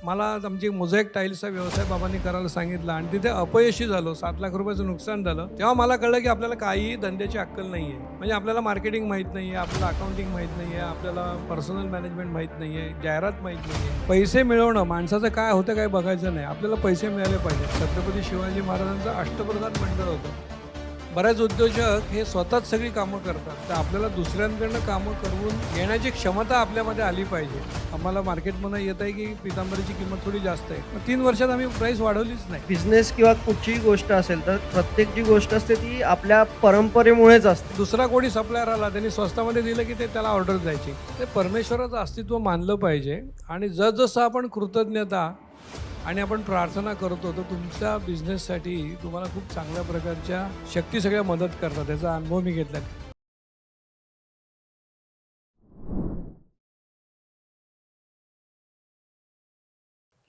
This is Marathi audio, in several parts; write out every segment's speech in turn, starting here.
मला आमची मोझॅक टाईल्सचा व्यवसाय बाबांनी करायला सांगितला आणि तिथे अपयशी झालो. 7 लाख रुपयाचं नुकसान झालं. तेव्हा मला कळलं की आपल्याला काहीही धंद्याची अक्कल नाही आहे. म्हणजे आपल्याला मार्केटिंग माहीत नाही आहे, आपल्याला अकाउंटिंग माहीत नाही आहे, आपल्याला पर्सनल मॅनेजमेंट माहीत नाही आहे, जाहिरात माहीत नाही आहे. पैसे मिळवणं माणसाचं काय होतं काय बघायचं नाही. आपल्याला पैसे मिळाले पाहिजे. छत्रपती शिवाजी महाराजांचं अष्टप्रधान मंडळ होतं. बऱ्याच उद्योजक हे स्वतःच सगळी कामं करतात. तर आपल्याला दुसऱ्यांकडनं कामं करून घेण्याची क्षमता आपल्यामध्ये आली पाहिजे. आम्हाला मार्केटमधून येत आहे की पितांबरीची किंमत थोडी जास्त आहे. मग 3 वर्षात आम्ही प्राईस वाढवलीच नाही. बिझनेस किंवा कुठचीही गोष्ट असेल तर प्रत्येक जी गोष्ट असते ती आपल्या परंपरेमुळेच असते. दुसरा कोणी सप्लायर आला त्यांनी स्वस्तामध्ये दिलं की ते त्याला ऑर्डर द्यायची. ते परमेश्वराचं अस्तित्व मानलं पाहिजे आणि जसजसं आपण कृतज्ञता आणि आपण प्रार्थना करतो तर तुमच्या बिझनेससाठी तुम्हाला खूप चांगल्या प्रकारच्या शक्ती सगळ्या मदत करतात. त्याचा अनुभव मी घेतला.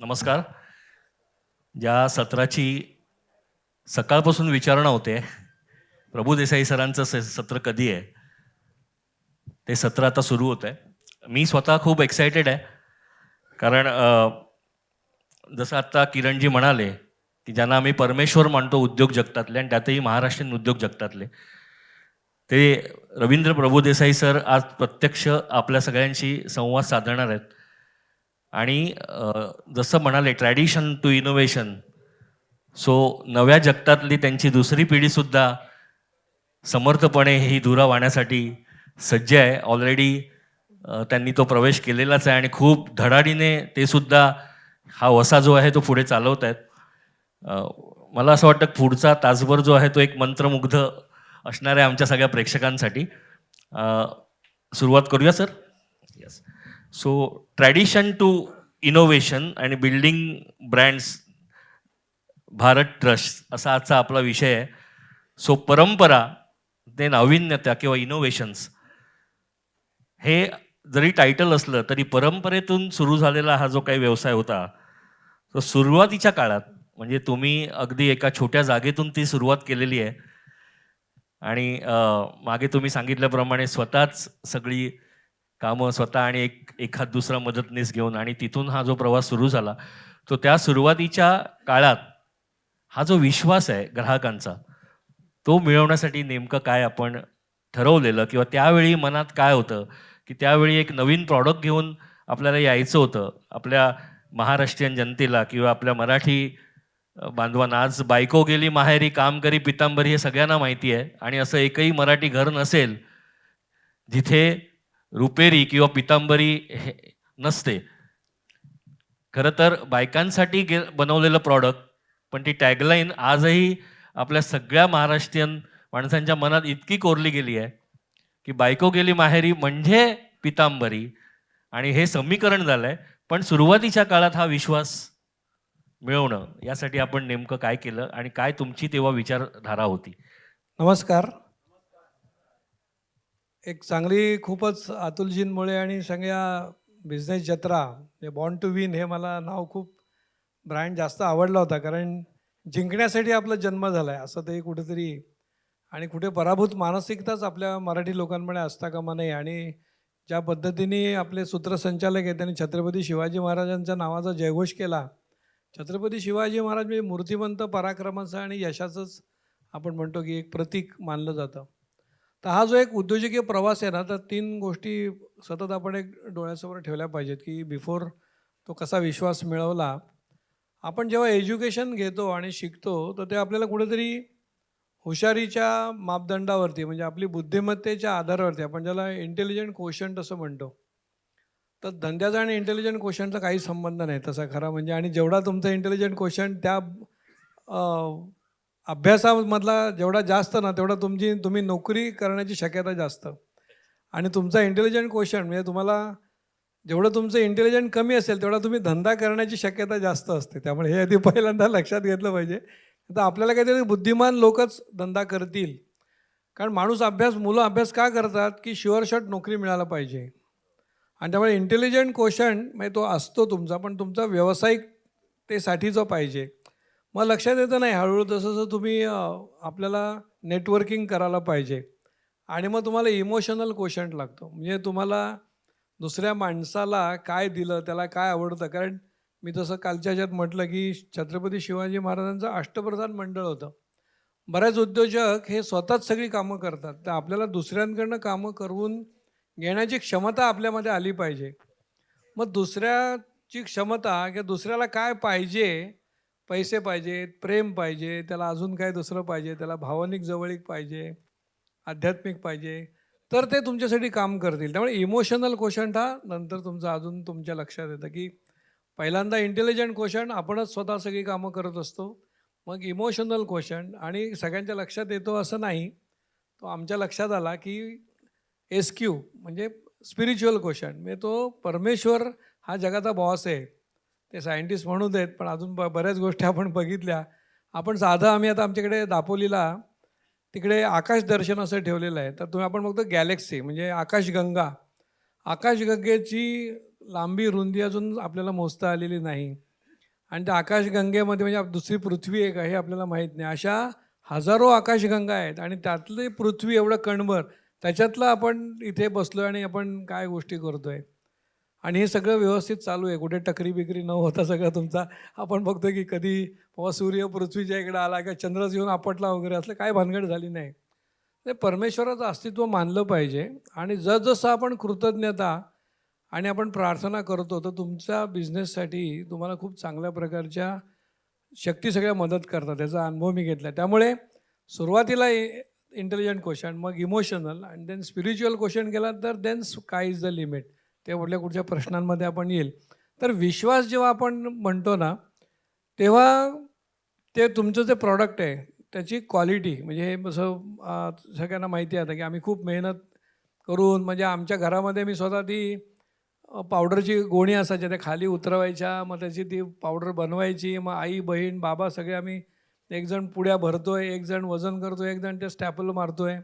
नमस्कार. ज्या सत्राची सकाळपासून विचारणा होते, प्रभू देसाई सरांचं सत्र कधी आहे, ते सत्र आता सुरू होत आहे. मी स्वतः खूप एक्सायटेड आहे, कारण जसं आत्ता किरणजी म्हणाले की ज्यांना आम्ही परमेश्वर मानतो उद्योग जगतातले, आणि त्यातही महाराष्ट्रीयन उद्योग जगतातले, ते रवींद्र प्रभुदेसाई सर आज प्रत्यक्ष आपल्या सगळ्यांशी संवाद साधणार आहेत. आणि जसं म्हणाले ट्रॅडिशन टू इनोव्हेशन, सो नव्या जगतातली त्यांची दुसरी पिढीसुद्धा समर्थपणे ही धुरा वाहण्यासाठी सज्ज आहे. ऑलरेडी त्यांनी तो प्रवेश केलेलाच आहे आणि खूप धडाडीने ते सुद्धा हा वसा जो आहे तो पुढे चालवत आहेत. मला असं वाटतं पुढचा तासभर जो आहे तो एक मंत्रमुग्ध असणार आहे आमच्या सगळ्या प्रेक्षकांसाठी. सुरुवात करूया sir. Yes. So tradition to innovation आणि बिल्डिंग ब्रँड्स भारत ट्रस्ट असा आजचा आपला विषय आहे. सो परंपरा ते नाविन्यता किंवा इनोव्हेशन्स हे जरी टायटल असलं तरी परंपरेतून सुरू झालेला हा जो काही व्यवसाय होता तो सुरुवातीच्या काळात, म्हणजे तुम्ही अगदी एका छोट्या जागेतून ती सुरुवात केलेली आहे आणि मागे तुम्ही सांगितल्याप्रमाणे स्वतःच सगळी कामं स्वतः आणि एखाद दुसरा मदतनीस घेऊन, आणि तिथून हा जो प्रवास सुरू झाला तो त्या सुरुवातीच्या काळात हा जो विश्वास आहे ग्राहकांचा तो मिळवण्यासाठी नेमकं काय आपण ठरवलेलं, किंवा त्यावेळी मनात काय होतं की त्यावेळी एक नवीन प्रॉडक्ट घेऊन आपल्याला यायचं होतं आपल्या महाराष्ट्रीयन जनतेला किंवा आपल्या मराठी बांधवांना. आज बायको गेली माहेरी काम करी पितांबरी हे सगळ्यांना माहिती आहे, आणि असं एकही मराठी घर नसेल जिथे रुपेरी किंवा पितांबरी हे नसते. खरं तर बायकांसाठी बनवलेलं प्रॉडक्ट, पण ती टॅगलाईन आजही आपल्या सगळ्या महाराष्ट्रीयन माणसांच्या मनात इतकी कोरली गेली आहे की बायको गेली माहेरी म्हणजे पितांबरी, आणि हे समीकरण झालं आहे. पण सुरुवातीच्या काळात हा विश्वास मिळवणं यासाठी आपण नेमकं काय केलं आणि काय तुमची तेव्हा विचारधारा होती? नमस्कार. एक चांगली खूपच अतुलजींमुळे आणि सगळ्या बिझनेस जत्रा बॉर्न टू विन हे मला नाव खूप ब्रँड जास्त आवडला होता, कारण जिंकण्यासाठी आपला जन्म झाला आहे असं ते कुठेतरी, आणि कुठे पराभूत मानसिकताच आपल्या मराठी लोकांमध्ये असता कामा नये. आणि ज्या पद्धतीने आपले सूत्रसंचालक आहेत त्यांनी छत्रपती शिवाजी महाराजांच्या नावाचा जयघोष केला. छत्रपती शिवाजी महाराज म्हणजे मूर्तिमंत पराक्रमाचं आणि यशाचंच आपण म्हणतो की एक प्रतीक मानलं जातं. तर हा जो एक उद्योजकीय प्रवास आहे ना, तर 3 गोष्टी सतत आपण एक डोळ्यासमोर ठेवल्या पाहिजेत की बिफोर तो कसा विश्वास मिळवला. आपण जेव्हा एज्युकेशन घेतो आणि शिकतो तर ते आपल्याला कुठेतरी हुशारीच्या मापदंडावरती, म्हणजे आपली बुद्धिमत्तेच्या आधारावरती, आपण ज्याला इंटेलिजंट कोशंट असं म्हणतो, तर धंद्याचा आणि इंटेलिजंट कोशंटचा काही संबंध नाही तसा खरा म्हणजे. आणि जेवढा तुमचा इंटेलिजंट कोशंट त्या अभ्यासामधला जेवढा जास्त ना तेवढा तुम्ही नोकरी करण्याची शक्यता जास्त. आणि तुमचा इंटेलिजंट कोशंट म्हणजे तुम्हाला जेवढं तुमचं इंटेलिजंट कमी असेल तेवढा तुम्ही धंदा करण्याची शक्यता जास्त असते. त्यामुळे हे आधी पहिल्यांदा लक्षात घेतलं पाहिजे. आता आपल्याला काहीतरी बुद्धिमान लोकच धंदा करतील, कारण मुलं अभ्यास का करतात की शुअर शॉट नोकरी मिळायला पाहिजे. आणि त्यामुळे इंटेलिजंट कोशंट म्हणजे तो असतो तुमचा, पण तुमचा व्यावसायिकतेसाठीचा पाहिजे. मग लक्षात येतं नाही हळूहळू जसं जसं तुम्ही आपल्याला नेटवर्किंग करायला पाहिजे. आणि मग तुम्हाला इमोशनल कोशंट लागतो, म्हणजे तुम्हाला दुसऱ्या माणसाला काय दिलं, त्याला काय आवडतं. कारण मी तसं कालच्या ह्याच्यात म्हटलं की छत्रपती शिवाजी महाराजांचं अष्टप्रधान मंडळ होतं. बऱ्याच उद्योजक हे स्वतःच सगळी कामं करतात. तर आपल्याला दुसऱ्यांकडनं कामं करून घेण्याची क्षमता आपल्यामध्ये आली पाहिजे. मग दुसऱ्याची क्षमता किंवा दुसऱ्याला काय पाहिजे, पैसे पाहिजेत, प्रेम पाहिजे, त्याला अजून काय दुसरं पाहिजे, त्याला भावनिक जवळीक पाहिजे, आध्यात्मिक पाहिजे, तर ते तुमच्यासाठी काम करतील. त्यामुळे इमोशनल कोशंट हा नंतर तुमचा अजून तुमच्या लक्षात येतं, की पहिल्यांदा इंटेलिजंट कोशंट आपणच स्वतः सगळी कामं करत असतो. मग इमोशनल कोशंट आणि सगळ्यांच्या लक्षात येतो असं नाही. तो आमच्या लक्षात आला, की SQ म्हणजे स्पिरिच्युअल क्वेश्चन म्हणजे तो परमेश्वर हा जगाचा बॉस आहे. ते सायंटिस्ट म्हणू देत, पण अजून बऱ्याच गोष्टी आपण बघितल्या. आपण साधं आम्ही आता आमच्याकडे दापोलीला तिकडे आकाश दर्शन असं ठेवलेलं आहे. तर तुम्ही आपण बघतो गॅलेक्सी म्हणजे आकाशगंगा. आकाशगंगेची लांबी रुंदी अजून आपल्याला मोजता आलेली नाही. आणि त्या आकाशगंगेमध्ये म्हणजे दुसरी पृथ्वी एक आहे हे आपल्याला माहीत नाही. अशा हजारो आकाशगंगा आहेत आणि त्यातली पृथ्वी एवढं कणभर त्याच्यातलं आपण इथे बसलो आणि आपण काय गोष्टी करतोय आणि हे सगळं व्यवस्थित चालू आहे. कुठे टकरी बिकरी न होता सगळं तुमचा आपण बघतो की कधी बाबा सूर्य पृथ्वीच्या इकडे आला किंवा चंद्रच येऊन आपटला वगैरे असलं काय भानगड झाली नाही. ते परमेश्वराचं अस्तित्व मानलं पाहिजे आणि जसजसं आपण कृतज्ञता आणि आपण प्रार्थना करतो तर तुमच्या बिझनेससाठी तुम्हाला खूप चांगल्या प्रकारच्या शक्ती सगळ्या मदत करतात. त्याचा अनुभव मी घेतला. त्यामुळे सुरुवातीला इंटेलिजंट क्वेश्चन, मग इमोशनल आणि देन स्पिरिच्युअल क्वेश्चन केला तर then sky is the limit. ते कुठल्या कुठच्या प्रश्नांमध्ये आपण येईल. तर विश्वास जेव्हा आपण म्हणतो ना तेव्हा ते तुमचं जे प्रॉडक्ट आहे त्याची क्वालिटी म्हणजे हे असं सगळ्यांना माहिती आहे की आम्ही खूप मेहनत करून म्हणजे आमच्या घरामध्ये मी स्वतः ती पावडरची गोणी असायच्या त्या खाली उतरवायच्या, मग त्याची ती पावडर बनवायची, मग आई बहीण बाबा सगळे आम्ही एक जण पुड्या भरतोय, एक जण वजन करतोय, एक जण ते स्टॅपल मारतोय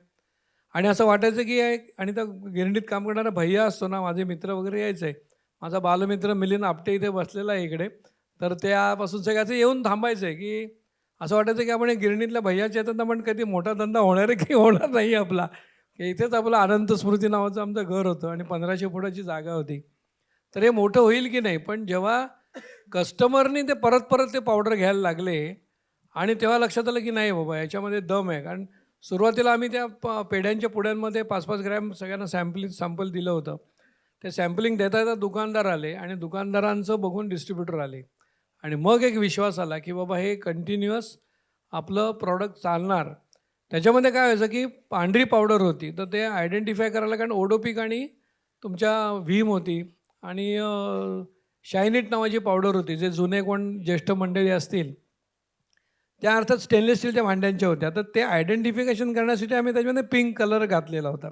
आणि असं वाटायचं की आणि त्या गिरणीत काम करणारा भैया असतो ना, माझे मित्र वगैरे यायचे. माझा बालमित्र मिलिंद आपटे इथे बसलेला आहे इकडे. तर त्यापासून सगळ्याचं येऊन थांबायचं आहे की असं वाटायचं की आपण गिरणीतल्या भैयाच्या येतात पण कधी मोठा धंदा होणार आहे की होणार नाही आपला, की इथेच आपलं अनंत स्मृती नावाचं आमचं घर होतं आणि 1500 फुटाची जागा होती. तर हे मोठं होईल की नाही, पण जेव्हा कस्टमरनी ते परत परत ते पावडर घ्यायला लागले आणि तेव्हा लक्षात आलं की नाही बाबा याच्यामध्ये दम आहे. कारण सुरुवातीला आम्ही त्या पेढ्यांच्या पुड्यांमध्ये 5-5 ग्रॅम सगळ्यांना सॅम्पल दिलं होतं. ते सॅम्पलिंग देता देता दुकानदार आले आणि दुकानदारांचं बघून डिस्ट्रीब्युटर आले आणि मग एक विश्वास आला की बाबा हे कंटिन्युअस आपलं प्रॉडक्ट चालणार. त्याच्यामध्ये काय व्हायचं की पांढरी पावडर होती तर ते आयडेंटिफाय करायला, कारण ओडोपिक आणि तुमच्या व्हीम होती आणि शायनिट नावाची पावडर होती. जे जुने कोण ज्येष्ठ मंडळी असतील त्या अर्थात स्टेनलेस स्टीलच्या भांड्यांच्या होत्या. तर ते आयडेंटिफिकेशन करण्यासाठी आम्ही त्याच्यामध्ये पिंक कलर घातलेला होता.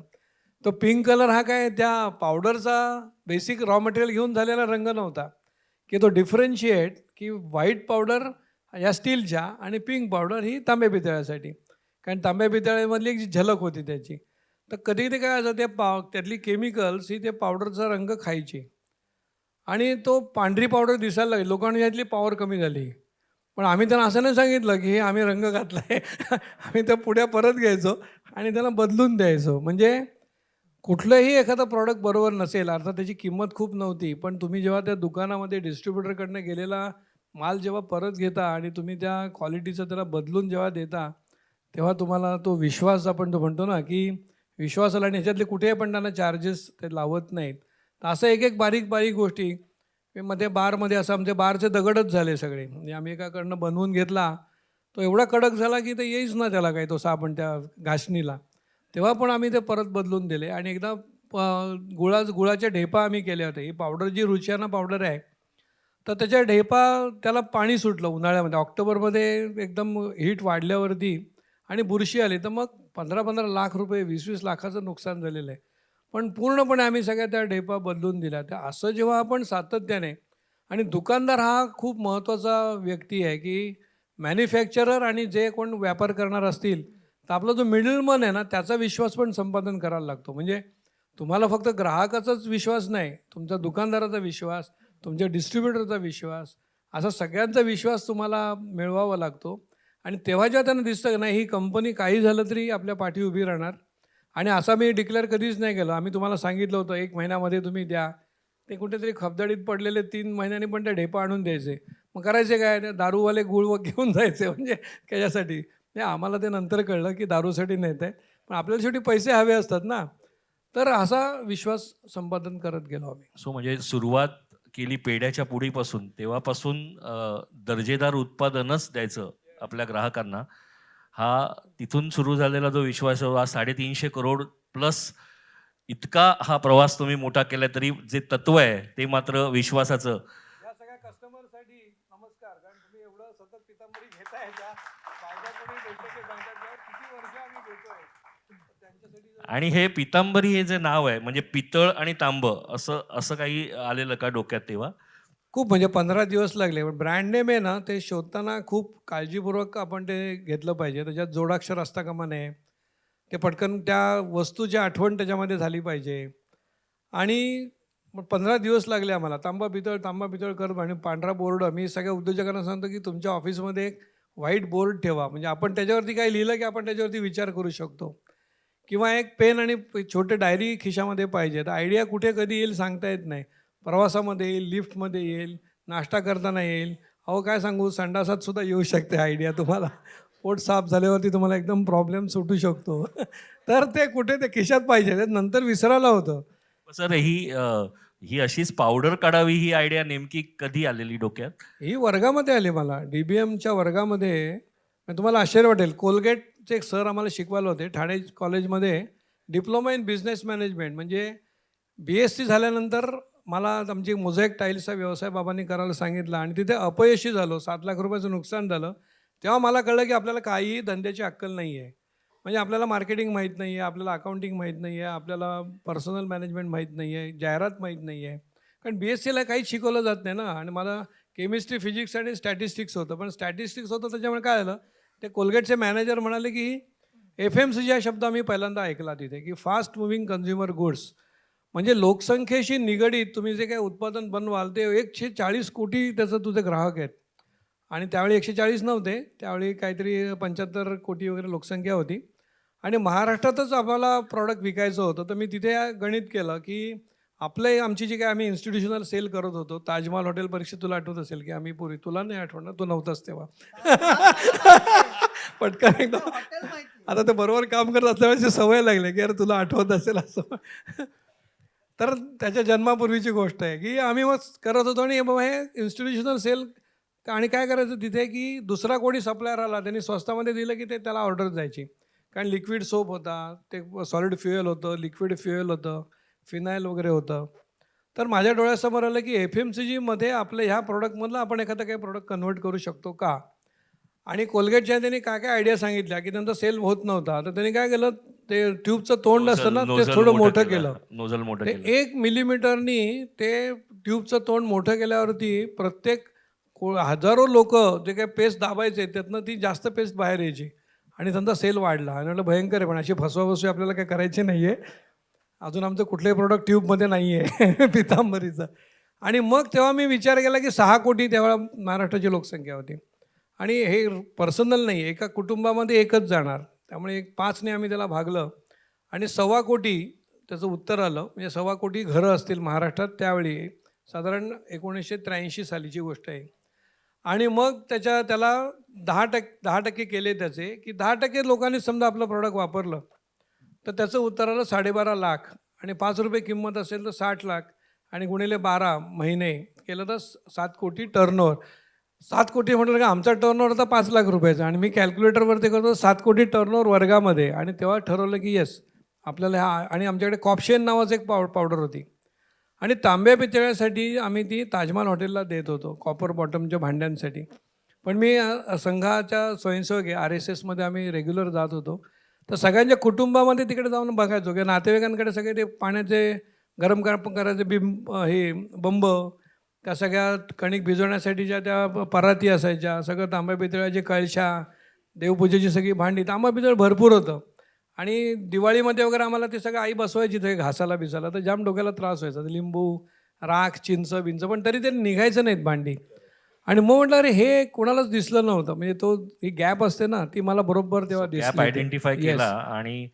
तो पिंक कलर हा काय त्या पावडरचा बेसिक रॉ मटेरियल घेऊन झालेला रंग नव्हता, की तो डिफरन्शिएट की व्हाईट पावडर या स्टीलच्या आणि पिंक पावडर ही तांब्या पितळ्यासाठी. कारण तांब्या पितळ्यामधली एक जी झलक होती त्याची. तर कधी कधी काय व्हायचं त्यातली केमिकल्स ही ते पावडरचा रंग खायची आणि तो पांढरी पावडर दिसायला लागली. लोकांनी यातली पॉवर कमी झाली. पण आम्ही त्यांना असं नाही सांगितलं की हे आम्ही रंग घातला आहे. आम्ही त्या पुड्या परत घ्यायचो आणि त्यांना बदलून द्यायचो. म्हणजे कुठलंही एखादं प्रॉडक्ट बरोबर नसेल, अर्थात त्याची किंमत खूप नव्हती, पण तुम्ही जेव्हा त्या दुकानामध्ये डिस्ट्रीब्युटरकडनं गेलेला माल जेव्हा परत घेता आणि तुम्ही त्या क्वालिटीचं त्याला बदलून जेव्हा देता तेव्हा तुम्हाला तो विश्वास आपण तो म्हणतो ना की विश्वास आला आणि ह्याच्यातले कुठेही पण त्यांना चार्जेस ते लावत नाहीत. तर असं एक एक बारीक बारीक गोष्टी मध्ये बारमध्ये असं आमचे बारचे दगडच झाले सगळे. म्हणजे आम्ही एकाकडनं बनवून घेतला, तो एवढा कडक झाला की ते येईच ना त्याला काही तो साबण त्या घासणीला. तेव्हा पण आम्ही ते परत बदलून दिले आणि एकदा गुळाच्या ढेपा आम्ही केल्या होत्या. ही पावडर जी रुचियाना पावडर आहे तर त्याच्या ढेपा त्याला पाणी सुटलं उन्हाळ्यामध्ये, ऑक्टोबरमध्ये एकदम हीट वाढल्यावरती आणि बुरशी आली. तर मग 15-15 लाख रुपये 20-20 लाखाचं नुकसान झालेलं आहे. पण पूर्णपणे आम्ही सगळ्या त्या ढेपा बदलून दिल्या. तर असं जेव्हा आपण सातत्याने आणि दुकानदार हा खूप महत्त्वाचा व्यक्ती आहे की मॅन्युफॅक्चरर आणि जे कोण व्यापार करणार असतील तर आपला जो मिडलमन आहे ना त्याचा विश्वास पण संपादन करायला लागतो. म्हणजे तुम्हाला फक्त ग्राहकाचाच विश्वास नाही, तुमचा दुकानदाराचा विश्वास, तुमच्या डिस्ट्रीब्युटरचा विश्वास, असा सगळ्यांचा विश्वास तुम्हाला मिळवावा लागतो. आणि तेव्हा जेव्हा त्यांना दिसतं की नाही ही कंपनी काही झालं तरी आपल्या पाठी उभी राहणार. आणि असा मी डिक्लेअर कधीच नाही केलं. आम्ही तुम्हाला सांगितलं होतं 1 महिन्यामध्ये तुम्ही द्या, ते कुठेतरी खबदाडीत पडलेले 3 महिन्यांनी पण ते ढेपा आणून द्यायचे. मग करायचे काय, ते दारूवाले गुळ घेऊन जायचे म्हणजे त्याच्यासाठी. नाही, आम्हाला ते नंतर कळलं की दारूसाठी नेत आहेत, पण आपल्याला शेवटी पैसे हवे असतात ना. तर असा विश्वास संपादन करत गेलो आम्ही. सो म्हणजे सुरुवात केली पेढ्याच्या पुडीपासून, तेव्हापासून दर्जेदार उत्पादनच द्यायचं आपल्या ग्राहकांना. हा तिथून सुरू झालेला जो विश्वास आहे, हा 350 करोड प्लस इतका हा प्रवास तुम्ही मोठा केलाय, तरी जे तत्व आहे ते मात्र विश्वासाचं. या सगळ्या कस्टमरसाठी नमस्कार, कारण तुम्ही एवढं सतत पितांबरी घेताय, त्या माझ्या कोणी देतो की सांगतात यार, किती वर्ष आम्ही देतोय त्यांच्यासाठी. आणि हे पितांबरी हे जे नाव आहे, म्हणजे पितळ आणि तांब असं असं काही आलेलं का डोक्यात तेव्हा? खूप म्हणजे 15 दिवस लागले. पण ब्रँड नेम आहे ना, ते शोधताना खूप काळजीपूर्वक आपण ते घेतलं पाहिजे. त्याच्यात जोडाक्षर असता कामा नये. ते पटकन त्या वस्तूची आठवण त्याच्यामध्ये झाली पाहिजे. आणि मग 15 दिवस लागले आम्हाला. तांबा पितळ करत आणि पांढरा बोर्ड. मी सगळ्या उद्योजकांना सांगतो की तुमच्या ऑफिसमध्ये एक व्हाईट बोर्ड ठेवा. म्हणजे आपण त्याच्यावरती काही लिहिलं की आपण त्याच्यावरती विचार करू शकतो. किंवा एक पेन आणि छोटे डायरी खिशामध्ये पाहिजे. तर आयडिया कुठे कधी येईल सांगता येत नाही. प्रवासामध्ये येईल, लिफ्टमध्ये येईल, नाश्ता करताना येईल. अहो काय सांगू, संडासात सुद्धा येऊ शकते आयडिया तुम्हाला. पोट साफ झाल्यावरती तुम्हाला एकदम प्रॉब्लेम सुटू शकतो. तर ते कुठे ते खिशात पाहिजे. ते नंतर विसरायला होतं. सर, ही अशीच पावडर काढावी ही आयडिया नेमकी कधी आलेली डोक्यात? ही वर्गामध्ये आली मला. DBMच्या वर्गामध्ये. मग तुम्हाला आश्चर्य वाटेल, कोलगेटचे एक सर आम्हाला शिकवायला होते ठाणे कॉलेजमध्ये. डिप्लोमा इन बिझनेस मॅनेजमेंट म्हणजे BSc झाल्यानंतर मला आमची मोझॅक टाईल्सचा व्यवसाय बाबांनी करायला सांगितला आणि तिथे अपयशी झालो. 7 लाख रुपयाचं नुकसान झालं. तेव्हा मला कळलं की आपल्याला काहीही धंद्याची अक्कल नाही आहे. म्हणजे आपल्याला मार्केटिंग माहीत नाही आहे, आपल्याला अकाउंटिंग माहीत नाही आहे, आपल्याला पर्सनल मॅनेजमेंट माहीत नाही आहे, जाहिरात माहीत नाही आहे. कारण BScला काहीच शिकवलं जात नाही ना. आणि मला केमिस्ट्री, फिजिक्स आणि स्टॅटिस्टिक्स होतं. पण स्टॅटिस्टिक्स होतं त्याच्यामुळे काय झालं, ते कोलगेटचे मॅनेजर म्हणाले की FMCG हा शब्द आम्ही पहिल्यांदा ऐकला तिथे, की फास्ट मुव्हिंग कन्झ्युमर गुड्स. म्हणजे लोकसंख्येशी निगडीत तुम्ही जे काही उत्पादन बनवाल ते 140 कोटी त्याचं तुझे ग्राहक आहेत. आणि त्यावेळी 140 नव्हते, त्यावेळी काहीतरी 75 कोटी वगैरे लोकसंख्या होती. आणि महाराष्ट्रातच आम्हाला प्रॉडक्ट विकायचं होतं. तर मी तिथे गणित केलं की आमची जी काय आम्ही इन्स्टिट्यूशनल सेल करत होतो, ताजमहाल हॉटेल परीक्षेत तुला आठवत असेल की आम्ही पूर्वी, तुला नाही आठवणार, तू नव्हताच तेव्हा. पटकन एकदा आता ते बरोबर काम करत असल्यामुळे सवय लागली की अरे तुला आठवत असेल असं. तर त्याच्या जन्मापूर्वीची गोष्ट आहे की आम्ही मग करत होतो. आणि मग हे इन्स्टिट्यूशनल सेल. आणि काय करायचं तिथे की दुसरा कोणी सप्लायर आला त्यांनी स्वस्तामध्ये दिलं की ते त्याला ऑर्डर जायची. कारण लिक्विड सोप होता, ते सॉलिड फ्युएल होतं, लिक्विड फ्युएल होतं, फिनाईल वगैरे होतं. तर माझ्या डोळ्यासमोर आलं की FMCGमध्ये आपल्या ह्या प्रॉडक्टमधलं आपण एखादं काही प्रॉडक्ट कन्व्हर्ट करू शकतो का. आणि कोलगेटच्या त्यांनी काय काय आयडिया सांगितल्या की त्यांचा सेल होत नव्हता. तर त्यांनी काय केलं, ते ट्यूबचं तोंड असतं ना, ते थोडं मोठं केलं. नोझल मोठं ते केलं. 1 मिलीमीटरनी ते ट्यूबचं तोंड मोठं केल्यावरती प्रत्येक हजारो लोक जे काही पेस्ट दाबायचे त्यातनं ती जास्त पेस्ट बाहेर यायची. आणि त्यांचा सेल वाढला. आणि म्हटलं भयंकर आहे, पण अशी फसवाफसवी आपल्याला काय करायची नाही आहे. अजून आमचं कुठलंही प्रोडक्ट ट्यूबमध्ये नाही आहे पितांबरीचं. आणि मग तेव्हा मी विचार केला की 6 कोटी तेव्हा महाराष्ट्राची लोकसंख्या होती. आणि हे पर्सनल नाही, एका कुटुंबामध्ये एकच जाणार. त्यामुळे 5ने आम्ही त्याला भागलं आणि 1.25 कोटी त्याचं उत्तर आलं. म्हणजे 1.25 कोटी घरं असतील महाराष्ट्रात त्यावेळी, साधारण 1983 सालीची गोष्ट आहे. आणि मग त्याला 10% केले त्याचे, की 10% लोकांनी समजा आपलं प्रॉडक्ट वापरलं तर त्याचं उत्तर आलं 12.5 लाख. आणि 5 रुपये किंमत असेल तर 60 लाख. आणि गुणिले 12 महिने केलं तर 7 कोटी टर्नओव्हर. 7 कोटी म्हटलं का आमचा टर्नओव्हर होता 5 लाख रुपयाचा. आणि मी कॅल्क्युलेटरवरती करतो 7 कोटी टर्नओव्हर वर्गामध्ये. आणि तेव्हा ठरवलं की येस आपल्याला आणि आमच्याकडे कॉप्शेन नावाचं एक पावडर होती. आणि तांब्या पितळ्यासाठी आम्ही ती ताजमहाल हॉटेलला देत होतो, कॉपर बॉटमच्या भांड्यांसाठी. पण मी संघाच्या स्वयंसेवक आहे, RSSमध्ये आम्ही रेग्युलर जात होतो. तर सगळ्यांच्या कुटुंबामध्ये तिकडे जाऊन बघायचो की नातेवाईकांकडे सगळे ते पाण्याचे गरम करायचे हे बंब, त्या सगळ्या कणिक भिजवण्यासाठीच्या त्या पराती असायच्या, सगळं तांब्या पितळ्याचे कळशा, देवपूजेची सगळी भांडी, तांबा पितळ भरपूर होतं. आणि दिवाळीमध्ये वगैरे आम्हाला ते सगळं आई बसवायची ते घासाला बिसाला, तर जाम डोक्याला त्रास व्हायचा. लिंबू, राख, चिंच बिंच, पण तरी ते निघायचं नाहीत भांडी. आणि मग म्हटलं अरे हे कोणालाच दिसलं नव्हतं. म्हणजे तो ही गॅप असते ना, ती मला बरोबर तेव्हा गॅप दिसली. आयडेंटिफाय केला आणि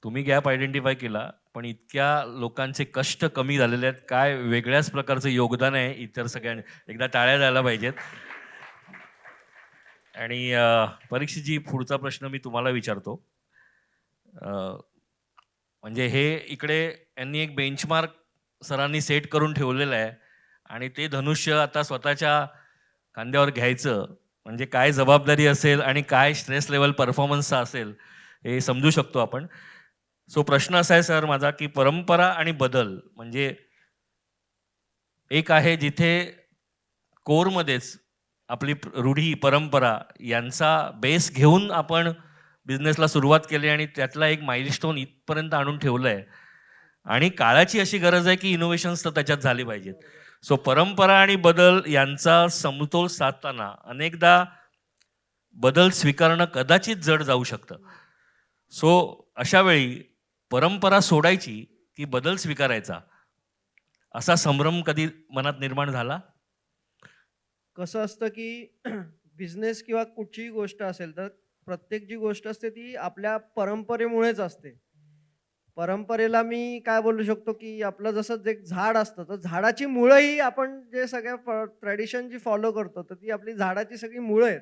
तुम्ही गॅप आयडेंटिफाय केला पण इतक्या लोकांचे कष्ट कमी झालेले आहेत. काय वेगळ्याच प्रकारचं योगदान आहे इतर सगळ्यांनी. एकदा टाळ्या द्यायला पाहिजेत. आणि परीक्षितजी, पुढचा प्रश्न मी तुम्हाला विचारतो. अ, म्हणजे हे इकडे यांनी एक बेंचमार्क सरांनी सेट करून ठेवलेलं आहे आणि ते धनुष्य आता स्वतःच्या खांद्यावर घ्यायचं म्हणजे काय जबाबदारी असेल आणि काय स्ट्रेस लेवल परफॉर्मन्सचा असेल हे समजू शकतो आपण. सो प्रश्न असा आहे सर माझा, की परंपरा आणि बदल म्हणजे एक आहे जिथे कोरमध्येच आपली रूढी परंपरा यांचा बेस घेऊन आपण बिझनेसला सुरुवात केली आणि त्यातला एक माइलस्टोन इथपर्यंत आणून ठेवलं आहे. आणि काळाची अशी गरज आहे की इनोव्हेशन्स तर त्याच्यात झाली पाहिजेत. सो परंपरा आणि बदल यांचा समतोल साधताना अनेकदा बदल स्वीकारणं कदाचित जड जाऊ शकतं. सो अशा वेळी परंपरा सोडायची की बदल स्वीकारायचा, असा संभ्रम कधी मनात निर्माण झाला? कसं असतं की बिझनेस किंवा कुठचीही गोष्ट असेल तर प्रत्येक जी गोष्ट असते ती आपल्या परंपरेमुळेच असते. परंपरेला मी काय बोलू शकतो की आपलं जसं जे झाड असतं तर झाडाची मुळंही आपण जे सगळ्या ट्रेडिशन जी फॉलो करतो तर ती आपली झाडाची सगळी मुळं आहेत.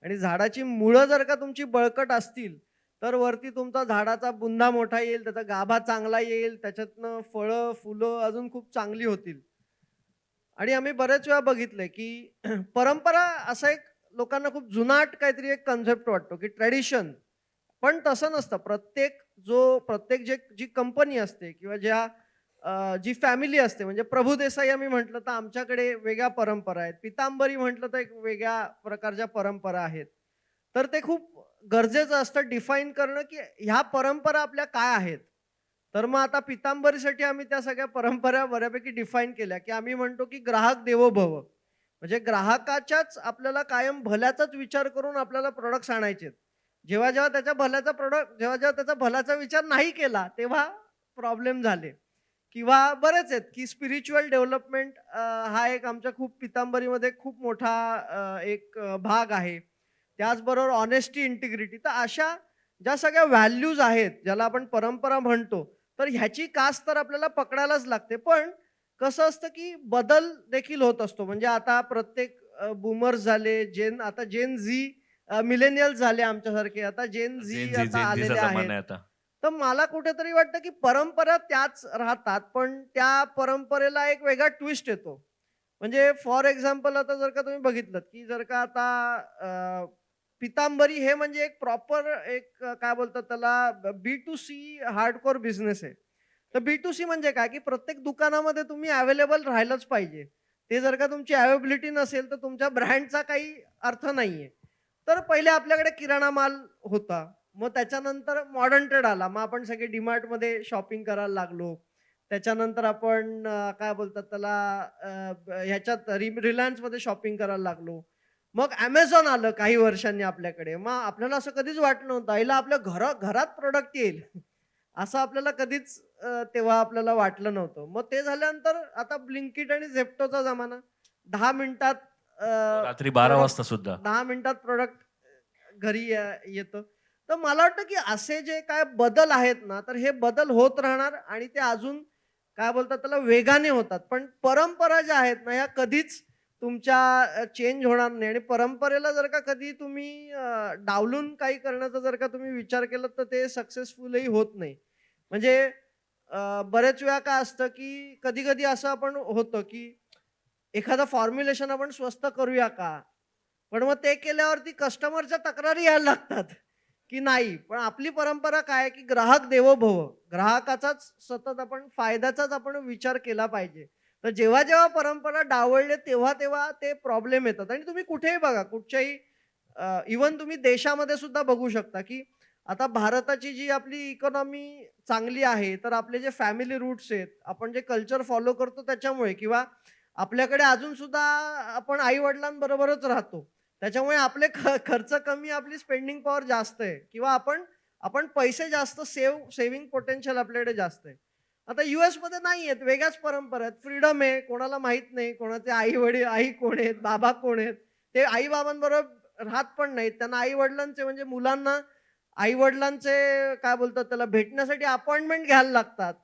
आणि झाडाची मुळं जर का तुमची बळकट असतील तर वरती तुमचा झाडाचा बुंदा मोठा येईल, त्याचा गाभा चांगला येईल, त्याच्यातनं फळं फुलं अजून खूप चांगली होतील. आणि आम्ही बऱ्याच वेळा बघितलंय, की परंपरा असा एक लोकांना खूप जुनाट काहीतरी एक कन्सेप्ट वाटतो, की ट्रेडिशन. पण तसं नसतं. प्रत्येक जी कंपनी असते किंवा जी फॅमिली असते म्हणजे प्रभुदेसाई आम्ही म्हटलं तर आमच्याकडे वेगळ्या परंपरा आहेत. पितांबरी म्हटलं तर एक वेगळ्या प्रकारच्या परंपरा आहेत. तर ते खूप गरजेचं असतं डिफाईन करणं, की ह्या परंपरा आपल्या काय आहेत? तर मग आता पितांबरीसाठी आम्ही त्या सगळ्या परंपरा बऱ्यापैकी डिफाईन केल्या, की आम्ही म्हणतो, की ग्राहक देवो भव. म्हणजे ग्राहकाच्याच आपल्याला कायम भल्याचाच विचार करून आपल्याला प्रॉडक्ट्स आणायचे. जेव्हा जेव्हा त्याचा भल्याचा विचार नाही केला, तेव्हा प्रॉब्लेम झाले. किंवा बरेच आहेत, की स्पिरिच्युअल डेव्हलपमेंट हा एक आमच्या खूप पितांबरीमध्ये खूप मोठा भाग आहे. त्याचबरोबर ऑनेस्टी, इंटिग्रिटी. तर अशा ज्या सगळ्या व्हॅल्यूज आहेत, ज्याला आपण परंपरा म्हणतो, तर ह्याची कास तर आपल्याला पकडायलाच लागते. पण कसं असतं, की बदल देखील होत असतो. म्हणजे आता प्रत्येक बूमर्स झाले, आता जेन झी मिलेनियल्स झाले आमच्यासारखे. आता जेन झी आता जेन झीचा आलेले आहेत. जमाना आहे आता. तर मला कुठेतरी वाटतं, की परंपरा त्याच राहतात, पण त्या परंपरेला एक वेगळा ट्विस्ट येतो. म्हणजे फॉर एक्झाम्पल आता जर का तुम्ही बघितलत, की जर का आता पितांबरी हे म्हणजे एक प्रॉपर काय बोलतात त्याला बी2सी हार्डकोर बिझनेस आहे. तर बी2सी म्हणजे काय, की प्रत्येक दुकानामध्ये तुम्ही अवेलेबल राहिलंच पाहिजे. ते जर का तुमची अवेलेबिलिटी नसेल, तर तुमच्या ब्रँडचा काही अर्थ नाहीये. तर पहिले आपल्याकडे किराणा माल होता. मग त्याच्यानंतर मॉडर्न ट्रेड आला. मग आपण सगळे DMartमध्ये शॉपिंग करायला लागलो. त्याच्यानंतर आपण काय बोलतात त्याला ह्याच्यात Relianceमध्ये शॉपिंग करायला लागलो. मग Amazon आलं काही वर्षांनी आपल्याकडे. मग आपल्याला असं कधीच वाटलं नव्हतं, आईला आपल्या घरात प्रॉडक्ट येईल. असं आपल्याला कधीच तेव्हा आपल्याला वाटलं नव्हतं. मग ते झाल्यानंतर आता Blinkit आणि Zeptoचा जमाना. 10 मिनिटात रात्री 12 वाजता सुद्धा. 10 मिनिटात प्रॉडक्ट घरी येतं. तर मला वाटतं, की असे जे काय बदल आहेत ना, तर हे बदल होत राहणार आणि ते अजून काय बोलतात त्याला वेगाने होतात. पण परंपरा ज्या आहेत ना, ह्या कधीच तुमच्या चेंज होणार नाही आणि परंपरेला जर का कधी तुम्ही डावलून काही करण्याचा जर का तुम्ही विचार केलात, तर ते सक्सेसफुलही होत नाही. म्हणजे बरेच वेळा काय असतं, की कधी-कधी असं आपण होतं, की एखादं फॉर्म्युलेशन आपण स्वस्त करूया का? पण मग ते केल्यावरती कस्टमरच्या तक्रारी यायला लागतात, की नाही. पण आपली परंपरा काय आहे, की ग्राहक देवो भव. ग्राहकाचाच सतत आपण फायद्याचाच आपण विचार केला पाहिजे. तर जेव्हा-जेव्हा परंपरा डावळले तेव्हा-तेव्हा ते प्रॉब्लेम येतात आणि तुम्ही कुठेही बघा, कुठच्याही इव्हन तुम्ही देशामध्ये सुद्धा बघू शकता, की आता भारताची जी आपली इकॉनॉमी चांगली आहे, तर आपले जे फॅमिली रूट्स आहेत, आपण जे कल्चर फॉलो करतो त्याच्यामुळे किंवा आपल्याकडे अजून सुद्धा आपण आई-वडिलांबरोबरच राहतो. त्याच्यामुळे आपले खर्च कमी, आपली स्पेंडिंग पॉवर जास्त आहे किंवा आपण आपण पैसे जास्त सेव्हिंग पोटेन्शियल आपल्याकडे जास्त आहे. आता यूएसमध्ये नाही आहेत, वेगळ्याच परंपरा आहेत. फ्रीडम आहे, कोणाला माहीत नाही, कोणाचे आई-वडील आई कोण आहेत, बाबा कोण आहेत. ते आई-बाबांबरोबर राहत पण नाहीत. त्यांना आई-वडिलांचे म्हणजे मुलांना आई-वडिलांचे काय बोलतात त्याला भेटण्यासाठी अपॉइंटमेंट घ्यायला लागतात.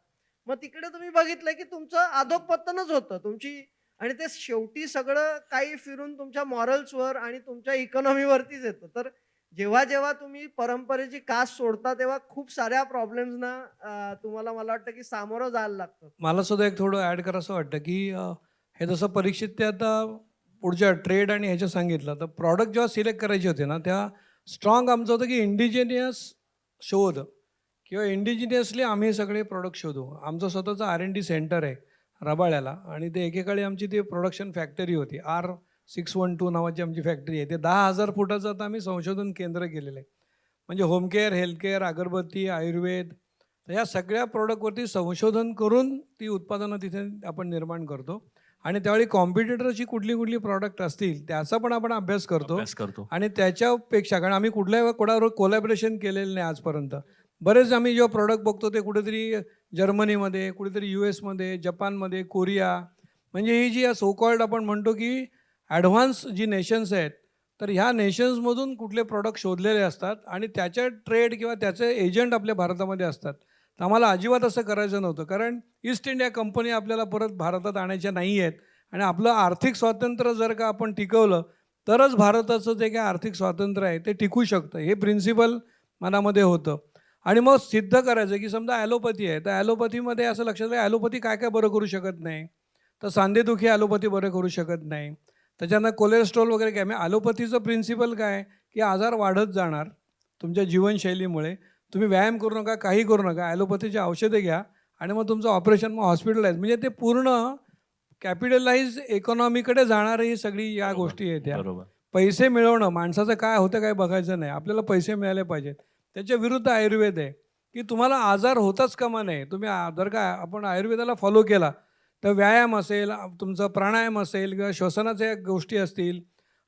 मग तिकडे तुम्ही बघितलं की तुमचं अधोपतनच होतं तुमची, आणि ते शेवटी सगळं काही फिरून तुमच्या मॉरल्सवर आणि तुमच्या इकॉनॉमीवरतीच येतं. तर जेव्हा तुम्ही परंपरेची कास सोडता तेव्हा खूप साऱ्या प्रॉब्लेम्सना तुम्हाला मला वाटतं की सामोरं जायला लागतं. मला सुद्धा एक थोडं ॲड करावंसं वाटतं, की हे जसं परीक्षित ते आता पुढच्या ट्रेड आणि ह्याचं सांगितलं, तर प्रॉडक्ट जेव्हा सिलेक्ट करायचे होते ना, तेव्हा स्ट्रॉंग आमचं होतं की इंडिजिनियस शोध किंवा इंडिजिनियसली आम्ही सगळे प्रॉडक्ट शोधू. आमचं स्वतःचं R&D सेंटर आहे रबाळ्याला, आणि ते एकेकाळी आमची ती प्रोडक्शन फॅक्टरी होती. R612 नावाची आमची फॅक्टरी आहे. ते 10,000 फुटाचं आता आम्ही संशोधन केंद्र केलेलं आहे. म्हणजे होम केअर, हेल्थ केअर, अगरबत्ती, आयुर्वेद, तर ह्या सगळ्या प्रॉडक्टवरती संशोधन करून ती उत्पादनं तिथे आपण निर्माण करतो. आणि त्यावेळी कॉम्पिटिटरची कुठली कुठली प्रॉडक्ट असतील त्याचा पण आपण अभ्यास करतो. अभ्यास करतो. आणि त्याच्यापेक्षा, कारण आम्ही कुठल्याही कोणाबरोबर कोलॅबरेशन केलेलं नाही आजपर्यंत. बरेच आम्ही जेव्हा प्रॉडक्ट बघतो ते कुठेतरी जर्मनीमध्ये, कुठेतरी US मध्ये, जपानमध्ये, कोरिया, म्हणजे ही जी सो कॉल्ड आपण म्हणतो की ॲडव्हान्स जी नेशन्स आहेत, तर ह्या नेशन्समधून कुठले प्रॉडक्ट शोधलेले असतात आणि त्याच्या ट्रेड किंवा त्याचे एजंट आपल्या भारतामध्ये असतात. तर आम्हाला अजिबात असं करायचं नव्हतं, कारण ईस्ट इंडिया कंपनी आपल्याला परत भारतात आणायच्या नाही आहेत. आणि आपलं आर्थिक स्वातंत्र्य जर का आपण टिकवलं तरच भारताचं जे काही आर्थिक स्वातंत्र्य आहे ते टिकू शकतं, हे प्रिन्सिपल मनामध्ये होतं. आणि मग सिद्ध करायचं की समजा ॲलोपॅथी आहे, तर ॲलोपॅथीमध्ये असं लक्षात आलं ॲलोपॅथी काय काय बरं करू शकत नाही. तर सांधेदुखी ॲलोपॅथी बरं करू शकत नाही. त्याच्यानं कोलेस्ट्रॉल वगैरे काय, म्हणजे ॲलोपॅथीचं प्रिन्सिपल काय, की आजार वाढत जाणार तुमच्या जीवनशैलीमुळे. तुम्ही व्यायाम करू नका, काही करू नका, ॲलोपॅथीची औषधे घ्या आणि मग तुमचं ऑपरेशन, मग हॉस्पिटलाइज, म्हणजे ते पूर्ण कॅपिटलाइज इकॉनॉमीकडे जाणारी ही सगळी या बरोबर, गोष्टी आहेत. त्या बरोबर. पैसे मिळवणं, माणसाचं काय होतं काय बघायचं नाही, आपल्याला पैसे मिळाले पाहिजेत. त्याच्या विरुद्ध आयुर्वेद आहे, की तुम्हाला आजार होताच कामा नये. तुम्ही जर का आपण आयुर्वेदाला फॉलो केला तर व्यायाम असेल, तुमचा प्राणायाम असेल किंवा श्वसनाच्या गोष्टी असतील.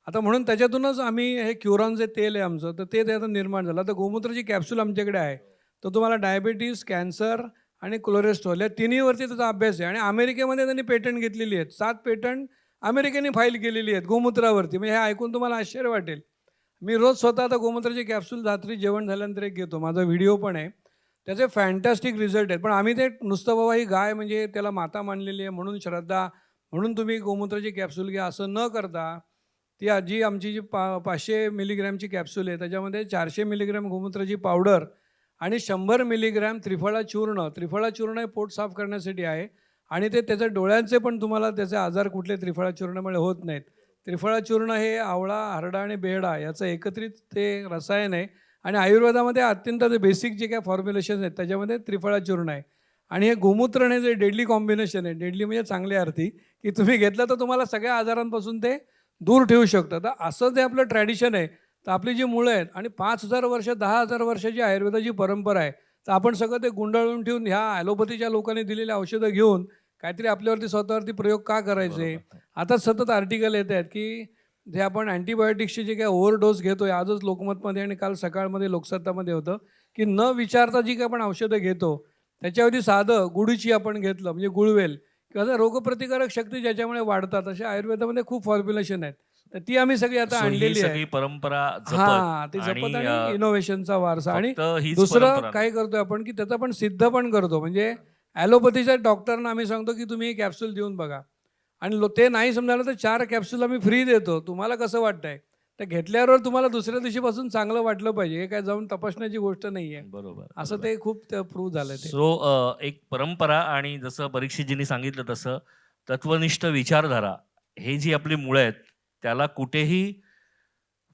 आता म्हणून त्याच्यातूनच आम्ही हे क्युरॉन जे तेल आहे आमचं, तर ते त्याचं निर्माण झालं. तर गोमूत्राची कॅप्सूल आमच्याकडे आहे. तर तुम्हाला डायबिटीज, कॅन्सर आणि कोलेस्ट्रॉल या तिन्हीवरती त्याचा अभ्यास आहे. आणि अमेरिकेमध्ये त्यांनी पेटंट घेतलेली आहेत. 7 पेटंट अमेरिकेने फाईल केलेली आहेत गोमूत्रावरती. म्हणजे हे ऐकून तुम्हाला आश्चर्य वाटेल. मी रोज स्वतः आता गोमूत्राची कॅप्सूल रात्री जेवण झाल्यानंतर एक घेतो. माझा व्हिडिओ पण आहे. त्याचे फॅन्टॅस्टिक रिझल्ट आहेत. पण आम्ही ते नुसतं बाबा ही गाय म्हणजे त्याला माता मानलेली आहे म्हणून श्रद्धा, म्हणून तुम्ही गोमूत्राची कॅप्सूल घ्या असं न करता, ती आजी आमची जी 500 मिलीग्रॅमची कॅप्सूल आहे त्याच्यामध्ये 400 मिलीग्रॅम गोमूत्राची पावडर आणि 100 मिलीग्रॅम त्रिफळा चूर्ण. त्रिफळा चूर्ण हे पोट साफ करण्यासाठी आहे. आणि ते त्याच्या डोळ्यांचे पण तुम्हाला त्याचे आजार कुठले त्रिफळा चूर्णामुळे होत नाहीत. त्रिफळा चूर्ण हे आवळा, हरडा आणि बेहडा याचं एकत्रित ते रसायन आहे. आणि आयुर्वेदामध्ये अत्यंत ते बेसिक जे काही फॉर्म्युलेशन आहेत त्याच्यामध्ये त्रिफळा चूर्ण आहे. आणि हे गोमूत्र हे जे डेडली कॉम्बिनेशन आहे, डेडली म्हणजे चांगल्या अर्थी, की तुम्ही घेतलं तर तुम्हाला सगळ्या आजारांपासून ते दूर ठेवू शकतं. तर असं जे आपलं ट्रॅडिशन आहे, तर आपली जी मुळं आहेत आणि 5,000 वर्ष 10,000 वर्षाची आयुर्वेदाची परंपरा आहे, तर आपण सगळं ते गुंडाळून ठेवून ह्या ॲलोपॅथीच्या लोकांनी दिलेली औषधं घेऊन काहीतरी आपल्यावरती स्वतःवरती प्रयोग का करायचे. बरोबर. आता सतत आर्टिकल येत आहेत की जे आपण अँटीबायोटिक्सचे जे काही ओव्हरडोस घेतोय, आजच लोकमतमध्ये आणि काल सकाळमध्ये लोकसत्तामध्ये होतं, की न विचारता जी काही आपण औषधं घेतो त्याच्यावरती साधं गुळीची आपण घेतलं म्हणजे गुळवेल किंवा रोगप्रतिकारक शक्ती ज्याच्यामुळे वाढतात, अशा आयुर्वेदामध्ये खूप फॉर्म्युलेशन आहेत. तर ती आम्ही सगळी आता सो ही आणलेली आहे. सगळी परंपरा हां, ते जपत जपत आणि आणि इनोव्हेशनचा वारसा. आणि फक्त हीच दुसरं परंपरा काय नाही. करतोय आपण, की त्याचं पण सिद्ध पण करतो. म्हणजे ॲलोपॅथीच्या डॉक्टरना आम्ही सांगतो, की तुम्ही ही कॅप्सूल देऊन बघा. आणि ते नाही समजायला तर 4 कॅप्सूल आम्ही फ्री देतो. तुम्हाला कसं वाटतंय? तर घेतल्यावर तुम्हाला दुसऱ्या दिवशीपासून चांगलं वाटलं पाहिजे. हे काय जाऊन तपासण्याची गोष्ट नाहीये. बरोबर, असं बरोबर. ते खूप प्रूव्ह झालंय ते. सो एक परंपरा आणि जसं परीक्षितजींनी सांगितलं तसं तत्वनिष्ठ विचारधारा हे जी आपली मुळं आहेत त्याला कुठेही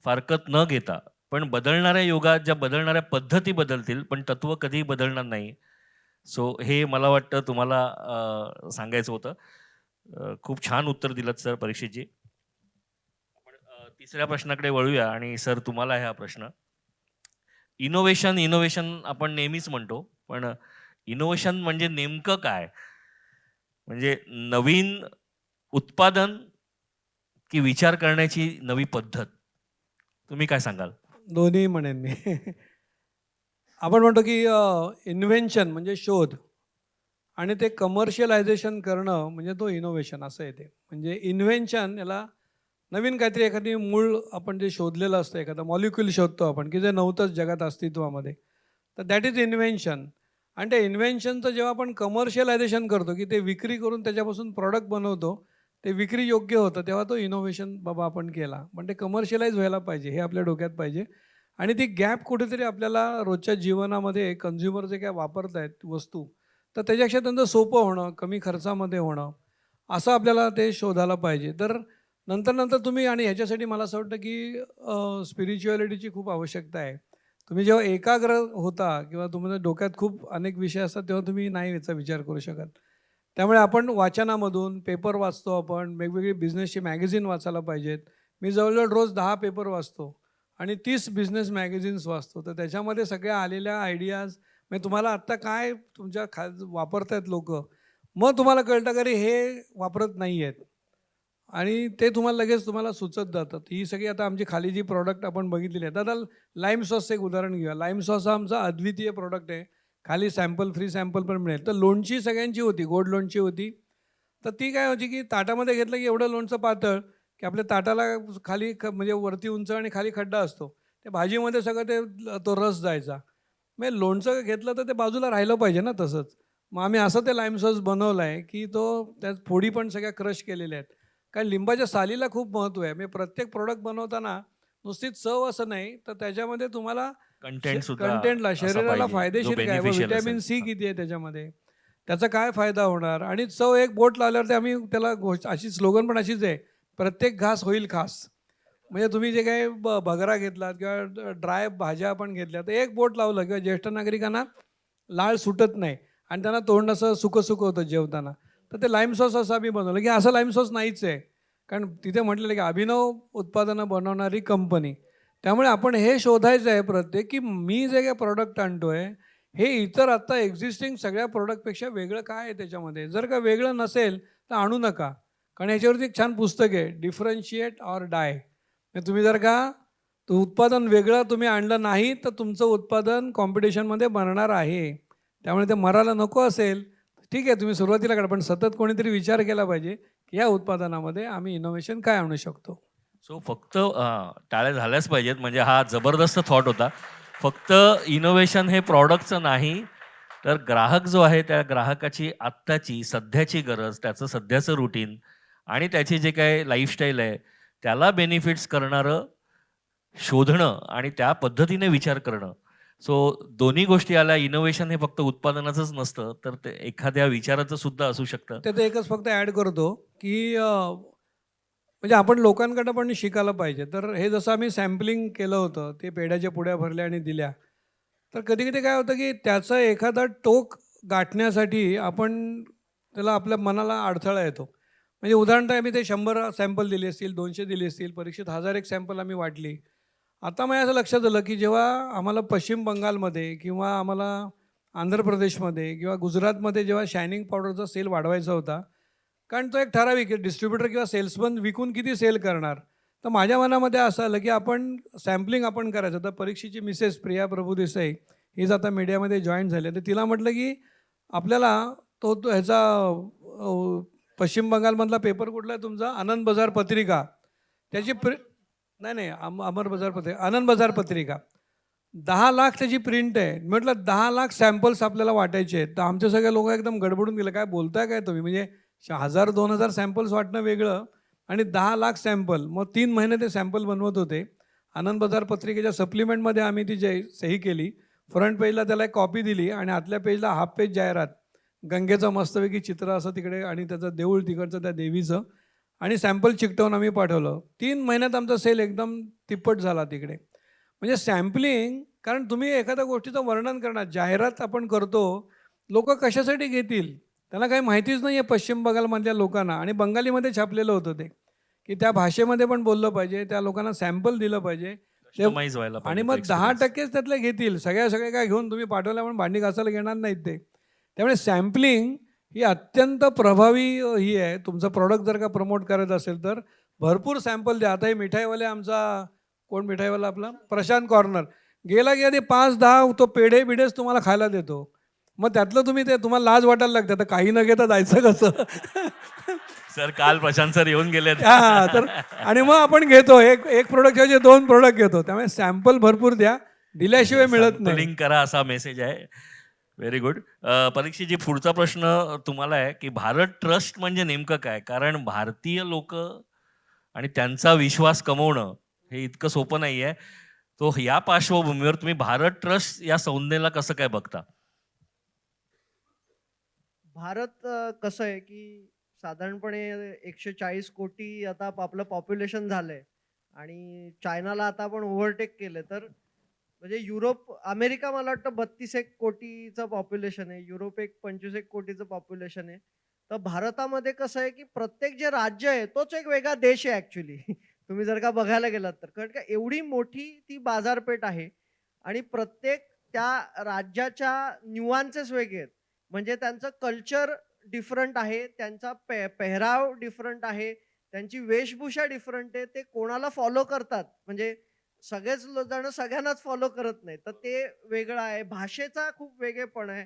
फारकत न घेता, पण बदलणाऱ्या युगात ज्या बदलणाऱ्या पद्धती बदलतील पण तत्व कधीही बदलणार नाही. सो हे मला वाटतं तुम्हाला सांगायचं होतं. खूप छान उत्तर दिलंत सर परीक्षितजी. आपण तिसऱ्या प्रश्नाकडे वळूया आणि सर तुम्हाला आहे हा प्रश्न. इनोव्हेशन इनोव्हेशन आपण नेहमीच म्हणतो, पण इनोव्हेशन म्हणजे नेमकं काय? म्हणजे नवीन उत्पादन की विचार करण्याची नवी पद्धत? तुम्ही काय सांगाल? दोन्ही म्हणेन मी. आपण म्हणतो, की इन्व्हेन्शन म्हणजे शोध आणि ते कमर्शियलायझेशन करणं म्हणजे तो इनोव्हेशन असं आहे ते. म्हणजे इन्व्हेन्शन याला नवीन काहीतरी एखादी मूळ आपण जे शोधलेलं असतं, एखादं मॉलिक्यूल शोधतो आपण, की जे नव्हतंच जगात अस्तित्वामध्ये. तर दॅट इज इन्व्हेन्शन. आणि त्या इन्व्हेन्शनचं जेव्हा आपण कमर्शियलायझेशन करतो की ते विक्री करून त्याच्यापासून प्रॉडक्ट बनवतो, ते विक्री योग्य होतं, तेव्हा तो इनोव्हेशन बाबा आपण केला. पण ते कमर्शियलाइज व्हायला पाहिजे हे आपल्या डोक्यात पाहिजे. आणि ती गॅप कुठेतरी आपल्याला रोजच्या जीवनामध्ये कन्झ्युमर जे काय वापरत आहेत वस्तू, तर त्याच्यापेक्षा त्यांचं सोपं होणं, कमी खर्चामध्ये होणं, असं आपल्याला ते शोधायला पाहिजे. तर नंतर तुम्ही, आणि ह्याच्यासाठी मला असं वाटतं की स्पिरिच्युअलिटीची खूप आवश्यकता आहे. तुम्ही जेव्हा एकाग्र होता किंवा तुमच्या डोक्यात खूप अनेक विषय असतात, तेव्हा तुम्ही नाही याचा विचार करू शकत. त्यामुळे आपण वाचनामधून पेपर वाचतो, आपण वेगवेगळी बिझनेसची मॅगझिन वाचायला पाहिजेत. मी जवळजवळ रोज 10 पेपर वाचतो आणि 30 बिझनेस मॅगझिन्स वाचतो. तर त्याच्यामध्ये सगळ्या आलेल्या आयडियाज, म्हणजे तुम्हाला आत्ता काय तुमच्या वापरतायत लोकं, मग तुम्हाला कळतं की अरे हे वापरत नाही आहेत आणि ते तुम्हाला लगेच तुम्हाला सुचत जातात. ही सगळी आता आमची खाली जी प्रॉडक्ट आपण बघितलेली आहेत. आता लाईम सॉसचं एक उदाहरण घेऊया. लाईम सॉस हा आमचा अद्वितीय प्रॉडक्ट आहे. खाली फ्री सॅम्पल पण मिळेल. तर लोणची सगळ्यांची होती, गोड लोणची होती. तर ती काय होती की ताटामध्ये घेतलं की एवढं लोणचं पातळ की आपल्या ताटाला खाली म्हणजे वरती उंच आणि खाली खड्डा असतो. त्या भाजीमध्ये सगळं तो रस जायचा. मग लोणचं घेतलं तर ते बाजूला राहिलं पाहिजे ना तसंच. मग आम्ही असं ते लाईम सॉस बनवलं आहे की तो त्यात फोडी पण सगळ्या क्रश केलेल्या आहेत. कारण लिंबाच्या सालीला खूप महत्त्व आहे. म्हणजे प्रत्येक प्रॉडक्ट बनवताना नुसतीच चव असं नाही, तर त्याच्यामध्ये तुम्हाला कंटेंट सुद्धा कंटेंटला, असा शरीराला पाहिजे जो फायदेशीर काय, व बेनिफिशियल व्हिटॅमिन असेल. सी किती आहे त्याच्यामध्ये, त्याचा काय फायदा होणार. आणि चव एक बोट लावल्यावर ते आम्ही त्याला गोष्ट अशी स्लोगन पण अशीच आहे, प्रत्येक घास होईल खास. म्हणजे तुम्ही जे काही भगरा घेतलात किंवा ड्राय भाज्या आपण घेतल्या, तर एक बोट लावलं किंवा ज्येष्ठ नागरिकांना लाळ सुटत नाही आणि त्यांना तोंड असं सुकं होतं जेवताना. तर ते लाईम सॉस असं आम्ही बनवलं की असं लाईम सॉस नाहीच आहे. कारण तिथे म्हटलेलं की अभिनव उत्पादनं बनवणारी कंपनी. त्यामुळे आपण हे शोधायचं आहे प्रत्येक, की मी जे काही प्रॉडक्ट आणतोय, हे इतर आत्ता एक्झिस्टिंग सगळ्या प्रॉडक्टपेक्षा वेगळं काय आहे त्याच्यामध्ये. जर का वेगळं नसेल तर आणू नका. कारण याच्यावरती एक छान पुस्तक आहे, डिफरन्शिएट ऑर डाय. तुम्ही जर का उत्पादन वेगळं तुम्ही आणलं नाही, तर तुमचं उत्पादन कॉम्पिटिशनमध्ये मरणार आहे. त्यामुळे ते मरायला नको असेल, ठीक आहे तुम्ही सुरुवातीला करा, पण सतत कोणीतरी विचार केला पाहिजे, की या उत्पादनामध्ये आम्ही इनोव्हेशन काय आणू शकतो. सो फक्त टाळ्या झाल्याच पाहिजेत, म्हणजे हा जबरदस्त थॉट होता. फक्त इनोव्हेशन हे प्रॉडक्टचं नाही, तर ग्राहक जो आहे त्या ग्राहकाची आत्ताची सध्याची गरज, त्याचं सध्याचं रुटीन आणि त्याची जे काही लाईफस्टाईल आहे त्याला बेनिफिट्स करणारं शोधणं आणि त्या पद्धतीने विचार करणं. सो दोन्ही गोष्टी आल्या. इनोव्हेशन हे फक्त उत्पादनाचंच नसतं, तर ते एखाद्या विचाराचं सुद्धा असू शकतं. त्यात एकच फक्त ॲड करतो, की म्हणजे आपण लोकांकडं पण शिकायला पाहिजे. तर हे जसं आम्ही सॅम्पलिंग केलं होतं, ते पेढ्याच्या पुड्या भरल्या आणि दिल्या. तर कधी-कधी काय होतं, की त्याचं एखादा टोक गाठण्यासाठी आपण त्याला आपल्या मनाला अडथळा येतो. म्हणजे उदाहरणार्थ आम्ही ते 100 सॅम्पल दिले असतील, 200 दिले असतील, परीक्षेत 1000 एक सॅम्पल आम्ही वाटली. आता माझ्या असं लक्षात आलं, की जेव्हा आम्हाला पश्चिम बंगालमध्ये किंवा आम्हाला आंध्र प्रदेशमध्ये किंवा गुजरातमध्ये जेव्हा शायनिंग पावडरचा सेल वाढवायचा होता, कारण तो एक ठराविक डिस्ट्रीब्युटर किंवा सेल्समन विकून किती सेल करणार. तर माझ्या मनामध्ये असं आलं, की आपण सॅम्पलिंग आपण करायचं. तर परीक्षेची मिसेस प्रिया प्रभुदेसाई हीच आता मीडियामध्ये जॉईन झाली. तर तिला म्हटलं, की आपल्याला तो ह्याचा पश्चिम बंगालमधला पेपर कुठला आहे तुमचा, आनंद बाजार पत्रिका, त्याची नाही अमर बाजार पत्रिका, आनंद बाजार पत्रिका 10 लाख त्याची प्रिंट आहे. म्हटलं 10 लाख सॅम्पल्स आपल्याला वाटायचे आहेत. तर आमचे सगळे लोक एकदम गडबडून गेले, काय बोलताय काय तुम्ही, म्हणजे 1000-2000 सॅम्पल्स वाटणं वेगळं आणि 10 लाख सॅम्पल. मग 3 महिने ते सॅम्पल बनवत होते. आनंद बाजार पत्रिकेच्या सप्लिमेंटमध्ये आम्ही ती सही केली. फ्रंट पेजला त्याला एक कॉपी दिली आणि आतल्या पेजला हाफ पेज जाहिरात, गंगेचं मस्तपैकी चित्र असं तिकडे आणि त्याचं देऊळ तिकडचं त्या देवीचं, आणि सॅम्पल चिकटवून आम्ही पाठवलं. 3 महिन्यात आमचा सेल एकदम तिप्पट झाला तिकडे. म्हणजे सॅम्पलिंग, कारण तुम्ही एखाद्या गोष्टीचं वर्णन करणार, जाहिरात आपण करतो, लोक कशासाठी घेतील, त्यांना काही माहितीच नाही आहे पश्चिम बंगालमधल्या लोकांना. आणि बंगालीमध्ये छापलेलं होतं ते, की त्या भाषेमध्ये पण बोललं पाहिजे, त्या लोकांना सॅम्पल दिलं पाहिजे कस्टमाइज व्हायला आणि पाहिजे तो मग experience. 10%च त्यातले घेतील. सगळे काय घेऊन तुम्ही पाठवल्या पण भांडी घासायला घेणार नाहीत ते. त्यामुळे सॅम्पलिंग ही अत्यंत प्रभावी ही आहे. तुमचं प्रॉडक्ट जर का प्रमोट करायचं असेल तर भरपूर सॅम्पल द्या. आता हे मिठाईवाले आमचा, कोण मिठाईवाला आपला, प्रशांत कॉर्नर, गेला की आधी 5-10 तो पेढे-बिढेच तुम्हाला खायला देतो. मग त्यातलं तुम्ही ते तुम्हाला लाज वाटायला लागते, तर काही न घेता जायचं कसं. सर काल प्रशांत सर येऊन गेले. हां, तर आणि मग आपण घेतो एक प्रोडक्ट ऐवजी 2 प्रोडक्ट घेतो. त्यामुळे सॅम्पल भरपूर द्या, दिल्याशिवाय मिळत नाही. लिंक करा असा मेसेज आहे. Very good. परीक्षेची पुढचा प्रश्न तुम्हाला आहे की भारत ट्रस्ट म्हणजे नेमकं काय? कारण भारतीय लोक आणि त्यांचा विश्वास कमवणं हे इतकं सोपं नाहीये. तो या पार्श्वभूमीवर तुम्ही भारत ट्रस्ट या संज्ञेला कसं काय बघता? भारत कसं आहे, की साधारणपणे 140 कोटी आता आपलं पॉप्युलेशन झालंय आणि चायनाला आता आपण ओव्हरटेक केलं. तर म्हणजे अमेरिका मला वाटतं 32 कोटीचं पॉप्युलेशन आहे. युरोप एक 25 कोटीचं पॉप्युलेशन आहे. तर भारतामध्ये कसं आहे, की प्रत्येक जे राज्य आहे तोच एक वेगळा देश आहे ॲक्चुअली. तुम्ही जर का बघायला गेलात तर. कारण का एवढी मोठी ती बाजारपेठ आहे आणि प्रत्येक त्या राज्याच्या न्यूआन्सेस वेगळे आहेत. म्हणजे त्यांचं कल्चर डिफरंट आहे, त्यांचा पेहराव डिफरंट आहे, त्यांची वेशभूषा डिफरंट आहे. ते कोणाला फॉलो करतात म्हणजे सगळेच जण सगळ्यांनाच फॉलो करत नाहीत. तर ते वेगळं आहे. भाषेचा खूप वेगळेपणा आहे.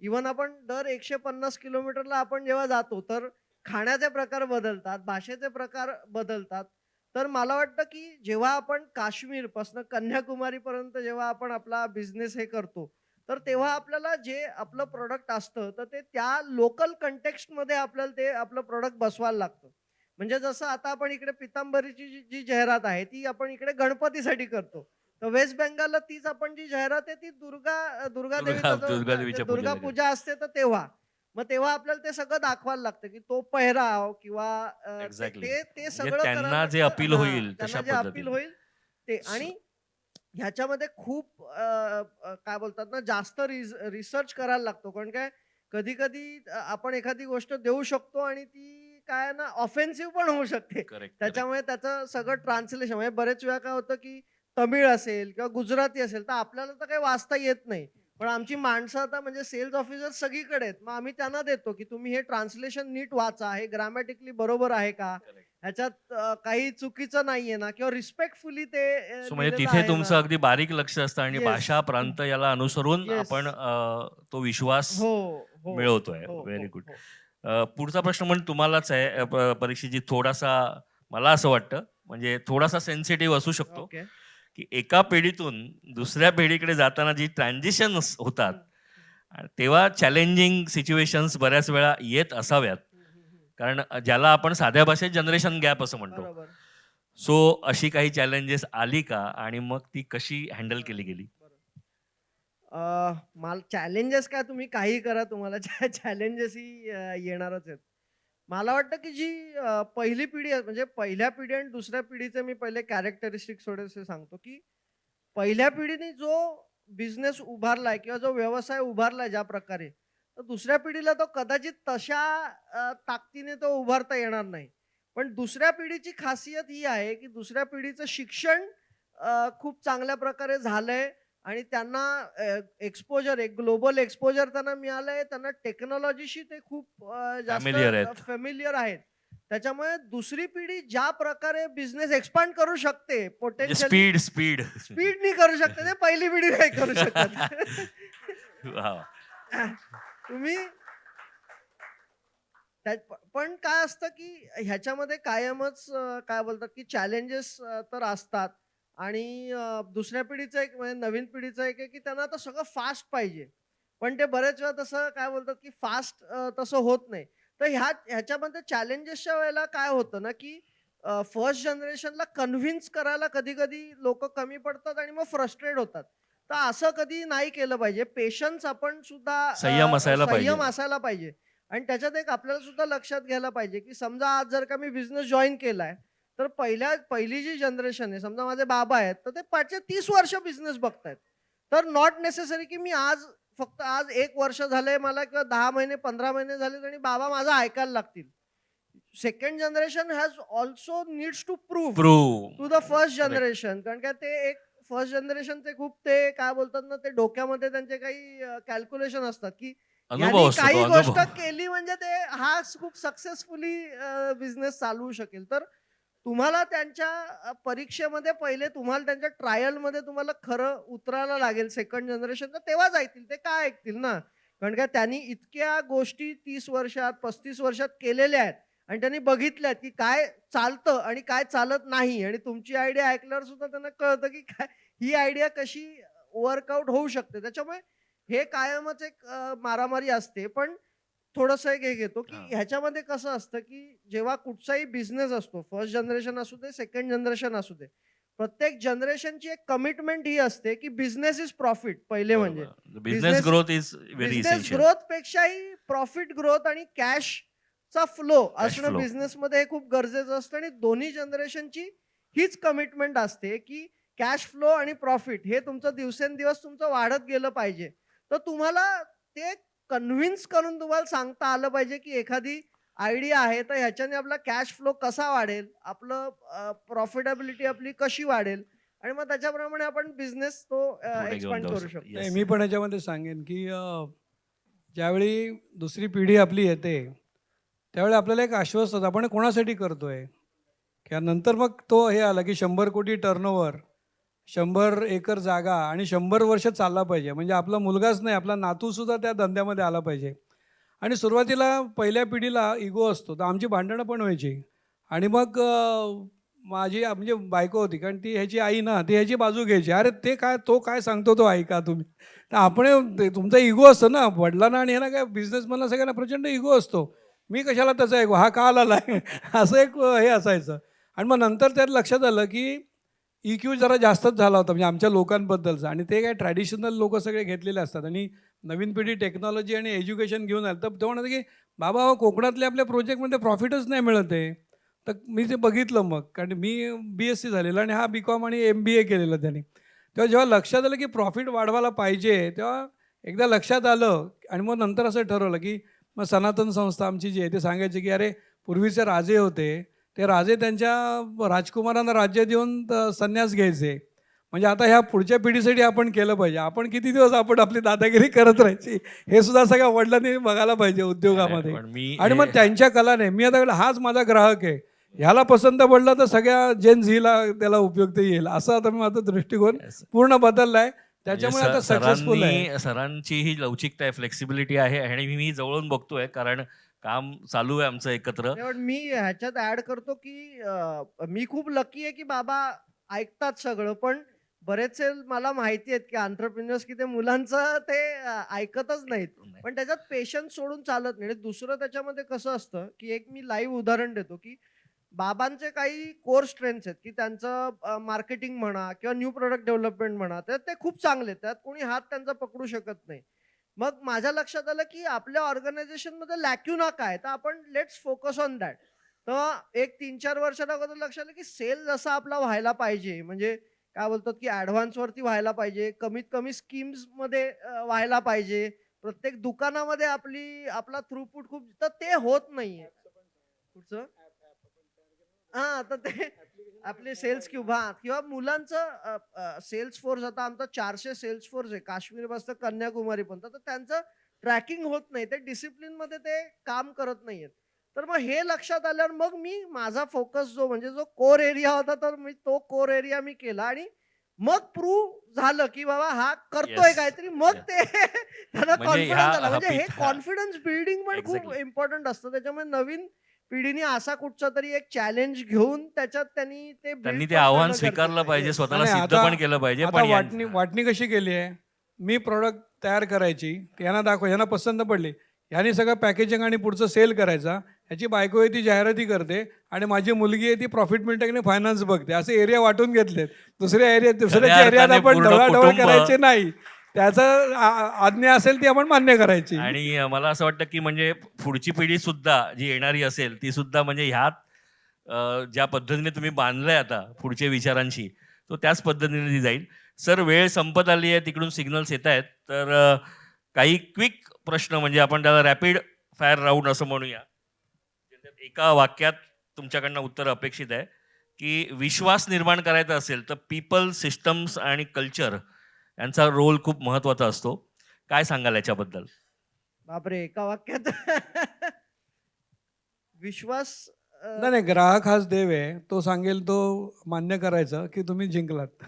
इव्हन आपण दर 150 किलोमीटरला आपण जेव्हा जातो, तर खाण्याचे प्रकार बदलतात, भाषेचे प्रकार बदलतात. तर मला वाटतं, की जेव्हा आपण काश्मीरपासून कन्याकुमारीपर्यंत जेव्हा आपण आपला बिझनेस हे करतो, तर तेव्हा आपल्याला जे आपलं प्रॉडक्ट असतं, तर ते त्या लोकल कंटेक्स्टमध्ये आपल्याला ते आपलं प्रॉडक्ट बसवायला लागतं. म्हणजे जसं आता आपण इकडे पितांबरीची जी जी जाहिरात आहे, ती आपण इकडे गणपतीसाठी करतो. तर वेस्ट बेंगालला तीच आपण जी जाहिरात आहे, ती दुर्गा देवीचा जो दुर्गा ते देवीच्या दुर्गा पूजेला केलं. पूजा असते तर तेव्हा. मग तेव्हा आपल्याला ते सगळं दाखवायला लागतं, की तो पेहराव किंवा ते एक्झॅक्टली. ते ते म्हणजे सगळं त्यांना जे करायला अपील हां, होईल त्यांना तशा जे अपील पद्धतीने. होईल ते. स- आणि ह्याच्यामध्ये खूप काय बोलतात ना, जास्त रिसर्च करायला लागतो. कारण काय कधी-कधी आपण एखादी गोष्ट देऊ शकतो आणि ती काय ना ऑफेन्सिव्ह पण होऊ शकते. Correct, correct. त्याच्यामुळे त्याचं सगळं ट्रान्सलेशन म्हणजे बरेच वेळा काय होतं, की तमिळ असेल किंवा गुजराती असेल, तर आपल्याला तर काही वाचता येत नाही. पण आमची माणसं आता म्हणजे सेल्स ऑफिसर सगळीकडे आहेत. मग आम्ही त्यांना देतो, की तुम्ही हे ट्रान्सलेशन नीट वाचा. हे ग्रामॅटिकली बरोबर आहे का? ह्याच्यात काही चुकीचं नाहीये ना? किंवा रिस्पेक्टफुली ते सो म्हणजे लिहिलेलं तिथे आहे ना? तुमचं अगदी बारीक लक्ष असतं आणि येस. भाषा, प्रांत याला अनुसरून येस. आपण तो विश्वास हो, हो, मिळवतोय. हो, व्हेरी हो, गुड. हो. पुढचा प्रश्न पण तुम्हालाच आहे परीक्षेची थोडासा मला असं वाटतं म्हणजे थोडासा सेन्सिटिव्ह असू शकतो, ओके. की एका पिढीतून दुसऱ्या पिढीकडे जाताना जी ट्रान्झिशन्स होतात हं. आणि तेव्हा चॅलेंजिंग सिच्युएशन्स बऱ्याच वेळा येत असाव्यात. हं, हं, हं. कारण ज्याला आपण साध्या भाषेत जनरेशन गॅप असं म्हणतो. बरोबर. सो अशी काही चॅलेंजेस आली का आणि मग ती कशी हँडल केली बरोबर, गेली? बरोबर. मला चॅलेंजेस काय तुम्ही काहीही करा तुम्हाला चॅलेंजेस ही येणारच आहेत. मला वाटतं की जी पहिली पिढी आहे म्हणजे पहिल्या पिढी आणि दुसऱ्या पिढीचे मी पहिले कॅरेक्टरिस्टिक्स थोडेसे सांगतो, की पहिल्या पिढीने जो बिझनेस उभारलाय किंवा जो व्यवसाय उभारलाय ज्या प्रकारे, तर दुसऱ्या पिढीला तो कदाचित तशा ताकदीने तो उभारता येणार नाही. पण दुसऱ्या पिढीची खासियत ही आहे, की दुसऱ्या पिढीचं शिक्षण खूप चांगल्या प्रकारे झालंय आणि त्यांना एक्सपोजर एक ग्लोबल एक्सपोजर त्यांना मिळालंय. त्यांना टेक्नॉलॉजीशी ते खूप जास्त फॅमिलियर आहेत. फॅमिलियर आहेत. त्याच्यामुळे दुसरी पिढी ज्या प्रकारे बिझनेस एक्सपांड करू शकते म्हणजे पोटेन्शियली स्पीड, स्पीड. स्पीडनी करू शकते. ते पहिली पिढी नाही करू शकत. वाह! तुम्ही पण काय असतं, की ह्याच्यामध्ये कायमच काय बोलतात, की चॅलेंजेस तर असतात आणि दुसऱ्या पिढीचं एक म्हणजे नवीन पिढीचं एक आहे, की त्यांना आता सगळं फास्ट पाहिजे. पण ते बरेच वेळा तसं काय बोलतात, की फास्ट तसं होत नाही. तर ह्याच्यामध्ये चॅलेंजेसच्या वेळेला काय होतं ना, की फर्स्ट जनरेशनला कन्व्हिन्स करायला कधी-कधी लोकं कमी पडतात आणि मग फ्रस्ट्रेट होतात. तर असं कधी नाही केलं पाहिजे. पेशन्स आपण सुद्धा संयम असायला पाहिजे. संयम असायला पाहिजे. आणि त्याच्यात एक आपल्याला सुद्धा लक्षात घ्यायला पाहिजे, की समजा आज जर का मी बिझनेस जॉइन केलाय, तर पहिली जी जनरेशन आहे, समजा माझे बाबा आहेत, तर ते पाठचे 30 वर्ष बिझनेस बघतायत. तर नॉट नेसेसरी की मी फक्त आज 1 वर्ष झालंय मला किंवा 10 महिने, 15 महिने झालेत आणि बाबा माझं ऐकायला लागतील. Second generation has also needs to prove to the prove. First correct. Generation. कारण का ते एक फर्स्ट जनरेशनचे खूप ते काय बोलतात ना, ते डोक्यामध्ये त्यांचे काही कॅल्क्युलेशन असतात, की ह्यानी अनुभव असतो तो काही गोष्ट अनुभव. केली म्हणजे ते हा खूप सक्सेसफुली बिझनेस चालवू शकेल. तर तुम्हाला त्यांच्या परीक्षेमध्ये पहिले तुम्हाला त्यांच्या ट्रायलमध्ये तुम्हाला खरं उतरायला लागेल सेकंड जनरेशनचं तेव्हाच ऐकतील. ते का ऐकतील ना? कारण का त्यांनी इतक्या गोष्टी 30 वर्षात, 35 वर्षात केलेल्या आहेत आणि त्यांनी बघितल्यात, की काय चालतं आणि काय चालत नाही आणि तुमची आयडिया ऐकल्यावर सुद्धा त्यांना कळतं, की काय ही आयडिया कशी वर्कआउट होऊ शकते. त्याच्यामुळे हे कायमच एक मारामारी असते. पण थोडंसं एक हे घेतो, की हां. ह्याच्यामध्ये कसं असतं, की जेव्हा कुठचाही बिझनेस असतो, फर्स्ट जनरेशन असू दे, सेकंड जनरेशन असू दे. प्रत्येक जनरेशनची एक कमिटमेंट ही असते, की बिझनेस इज प्रॉफिट पहिले म्हणजे. बरोबर. Business business growth is very business essential. ग्रोथपेक्षाही प्रॉफिट ग्रोथ आणि कॅशचा फ्लो कॅश असणं फ्लो. बिझनेसमध्ये हे खूप गरजेचं असतं आणि दोन्ही जनरेशनची हीच कमिटमेंट असते, की कॅश फ्लो आणि प्रॉफिट हे तुमचं दिवसेंदिवस तुमचं वाढत गेलं पाहिजे. तर तुम्हाला ते कन्व्हिन्स करून तुम्हाला सांगता आलं पाहिजे, की एखादी आयडिया आहे, तर ह्याच्याने आपला कॅश फ्लो कसा वाढेल, आपलं प्रॉफिटेबिलिटी आपली कशी वाढेल आणि मग त्याच्याप्रमाणे आपण बिझनेस तो पुढे घेऊन एक्सपांड जाऊ करू शकतो. शकतो. नाही, येस. मी पण याच्यामध्ये सांगेन की ज्यावेळी दुसरी पिढी आपली येते त्यावेळी आपल्याला एक आश्वस्त होतं आपण हे कोणासाठी करतोय. किंवा नंतर मग तो हे आला की 100 कोटी टर्नओव्हर, 100 एकर जागा आणि 100 वर्ष चालला पाहिजे. म्हणजे आपला मुलगाच नाही, आपला नातूसुद्धा त्या धंद्यामध्ये आला पाहिजे. आणि सुरुवातीला पहिल्या पिढीला इगो असतो, तर आमची भांडणं पण व्हायची. आणि मग माझी म्हणजे बायको होती, कारण ती ह्याची आई ना, ती ह्याची बाजू घ्यायची. "अरे ते काय, तो काय सांगतो तो ऐका तुम्ही." तर आपण तुमचा इगो असतो ना, वडिलांना आणि ह्याला काय बिझनेसमॅनला सगळ्यांना प्रचंड इगो असतो. मी कशाला त्याचा ऐकू, हा का आला आहे? असं एक हे असायचं. आणि मग नंतर त्यात लक्षात आलं की EQ जरा जास्तच झाला होता म्हणजे आमच्या लोकांबद्दलचा. आणि ते काय ट्रॅडिशनल लोक सगळे घेतलेले असतात आणि नवीन पिढी टेक्नॉलॉजी आणि एज्युकेशन घेऊन आली. तर ते म्हणतात की बाबा अहो, कोकणातल्या आपल्या प्रोजेक्टमध्ये प्रॉफिटच नाही मिळत आहे. तर मी ते बघितलं मग, कारण मी BSc झालेलं आणि हा BCom आणि MBA केलेलं त्यांनी. तेव्हा जेव्हा लक्षात आलं की प्रॉफिट वाढवायला पाहिजे, तेव्हा एकदा लक्षात आलं. आणि मग नंतर असं ठरवलं की मग सनातन संस्था आमची जी आहे ते सांगायची की अरे पूर्वीचे राजे होते, ते राजे त्यांच्या राजकुमारांना राज्य देऊन संन्यास घ्यायचे. म्हणजे आता ह्या पुढच्या पिढीसाठी आपण केलं पाहिजे. आपण किती दिवस आपण आपली दादागिरी करत राहायची, हे सुद्धा सगळ्या वडिलांनी बघायला पाहिजे उद्योगामध्ये. पण मी आणि मग हे त्यांच्या कलाने मी आता हाच माझा ग्राहक आहे, ह्याला पसंत पडला तर सगळ्या जेन झीला त्याला उपयुक्त येईल, असा आता मी माझा दृष्टिकोन येस. पूर्ण बदलला आहे. म्हणजे त्याच्यामुळे आता सक्सेसफुल आहे. सरांची ही लवचिकता आहे, फ्लेक्सिबिलिटी आहे आणि मी जवळून बघतोय कारण काम चालू आहे आमचं एकत्र. नाही, पण मी ह्याच्यात ऍड करतो, की मी खूप लकी आहे, की बाबा ऐकतात सगळं. पण बरेचसे मला माहिती आहेत, की एंटरप्रेन्योर्स की ते मुलांचं ते ऐकतच नाहीत. पण त्याच्यात पेशन्स सोडून चालत नाही. आणि दुसरं त्याच्यामध्ये कसं असतं, की एक मी लाईव्ह उदाहरण देतो, की बाबांचे काही कोर स्ट्रेंथ्स आहेत, की त्यांचं मार्केटिंग म्हणा किंवा न्यू प्रॉडक्ट डेव्हलपमेंट म्हणा, तर ते खूप चांगले आहेत. त्यात कोणी हात त्यांचा पकडू शकत नाही. मग माझ्या लक्षात आलं, की आपल्या ऑर्गनायझेशनमध्ये लॅक्युना काय? तर आपण लेट्स फोकस ऑन दॅट. तर एक 3-4 वर्षाच्या अगोदर लक्षात आलं, की सेल जसा आपला व्हायला पाहिजे, म्हणजे काय बोलतात, की ॲडव्हान्सवरती व्हायला पाहिजे, कमीत कमी स्कीम्समध्ये व्हायला पाहिजे. प्रत्येक दुकानामध्ये आपला थ्रूपुट खूप, तर ते होत नाहीये. कुठचं? हां, तर ते आपले सेल्स क्यूब हां, किंवा मुलांचं सेल्स फोर्स आता आमचा 400 सेल्स फोर्स आहे. काश्मीरपासून कन्याकुमारीपर्यंत. तर त्यांचं ट्रॅकिंग होत नाही. ते डिसिप्लिनमध्ये ते काम करत नाहीयेत. तर मग हे लक्षात आल्यावर मग मी माझा फोकस जो म्हणजे जो कोर एरिया होता, तर मी तो कोर एरिया मी केला आणि मग प्रूव्ह झालं, की बाबा हा करतोय येस. काहीतरी. मग ते त्यांना म्हणजे ह्या कॉन्फिडन्स आला. हा म्हणजे हे हां, कॉन्फिडन्स बिल्डिंग पण खूप एक्झॅक्टली. इम्पोर्टंट असतं. त्याच्यामुळे नवीन पिढीने असा कुठचा तरी एक चॅलेंज घेऊन त्याच्यात त्यांनी ते बिल्ड त्यांनी ते पण आव्हान करणं गरजेचं स्वीकारलं आहे. पाहिजे, येस. नाही स्वतःला नाही, सिद्ध आता पण केलं पाहिजे. आता पण वाटणी वाटणी कशी केली आहे. मी प्रोडक्ट तयार करायची, यांना दाखव, यांना पसंत पडली, यांनी सगळं पॅकेजिंग आणि पुढचं सेल करायचा. ह्याची बायको आहे ती जाहिराती करते आणि माझी मुलगी आहे ती प्रॉफिट मिळते फायनान्स बघते. असे एरिया वाटून घेतलेत. दुसऱ्याच्या एरियात अर्थाने आपण पूर्ण ढवळाढवळ कुटुंब. करायचे नाही. त्याचा आज्ञा असेल ती आपण मान्य करायची. आणि मला असं वाटतं की म्हणजे पुढची पिढी सुद्धा जी येणारी असेल ती सुद्धा म्हणजे ह्यात ज्या पद्धतीने तुम्ही बांधलंय आता पुढच्या विचारांशी, तो त्याच पद्धतीने ती जाईल. सर, वेळ संपत आली आहे, तिकडून सिग्नल्स येत आहेत. तर काही क्विक प्रश्न, म्हणजे आपण त्याला रॅपिड फायर राऊंड असं म्हणूया. ज्याच्यात एका वाक्यात तुमच्याकडनं उत्तर अपेक्षित आहे. की विश्वास निर्माण करायचा असेल तर पीपल, सिस्टम्स आणि कल्चर यांचा रोल खूप महत्त्वाचा असतो. काय सांगाल याच्याबद्दल? बापरे! एका वाक्यात विश्वास नाही नाही, ग्राहक हाच देव आहे. तो सांगेल तो मान्य करायचं की तुम्ही जिंकलात.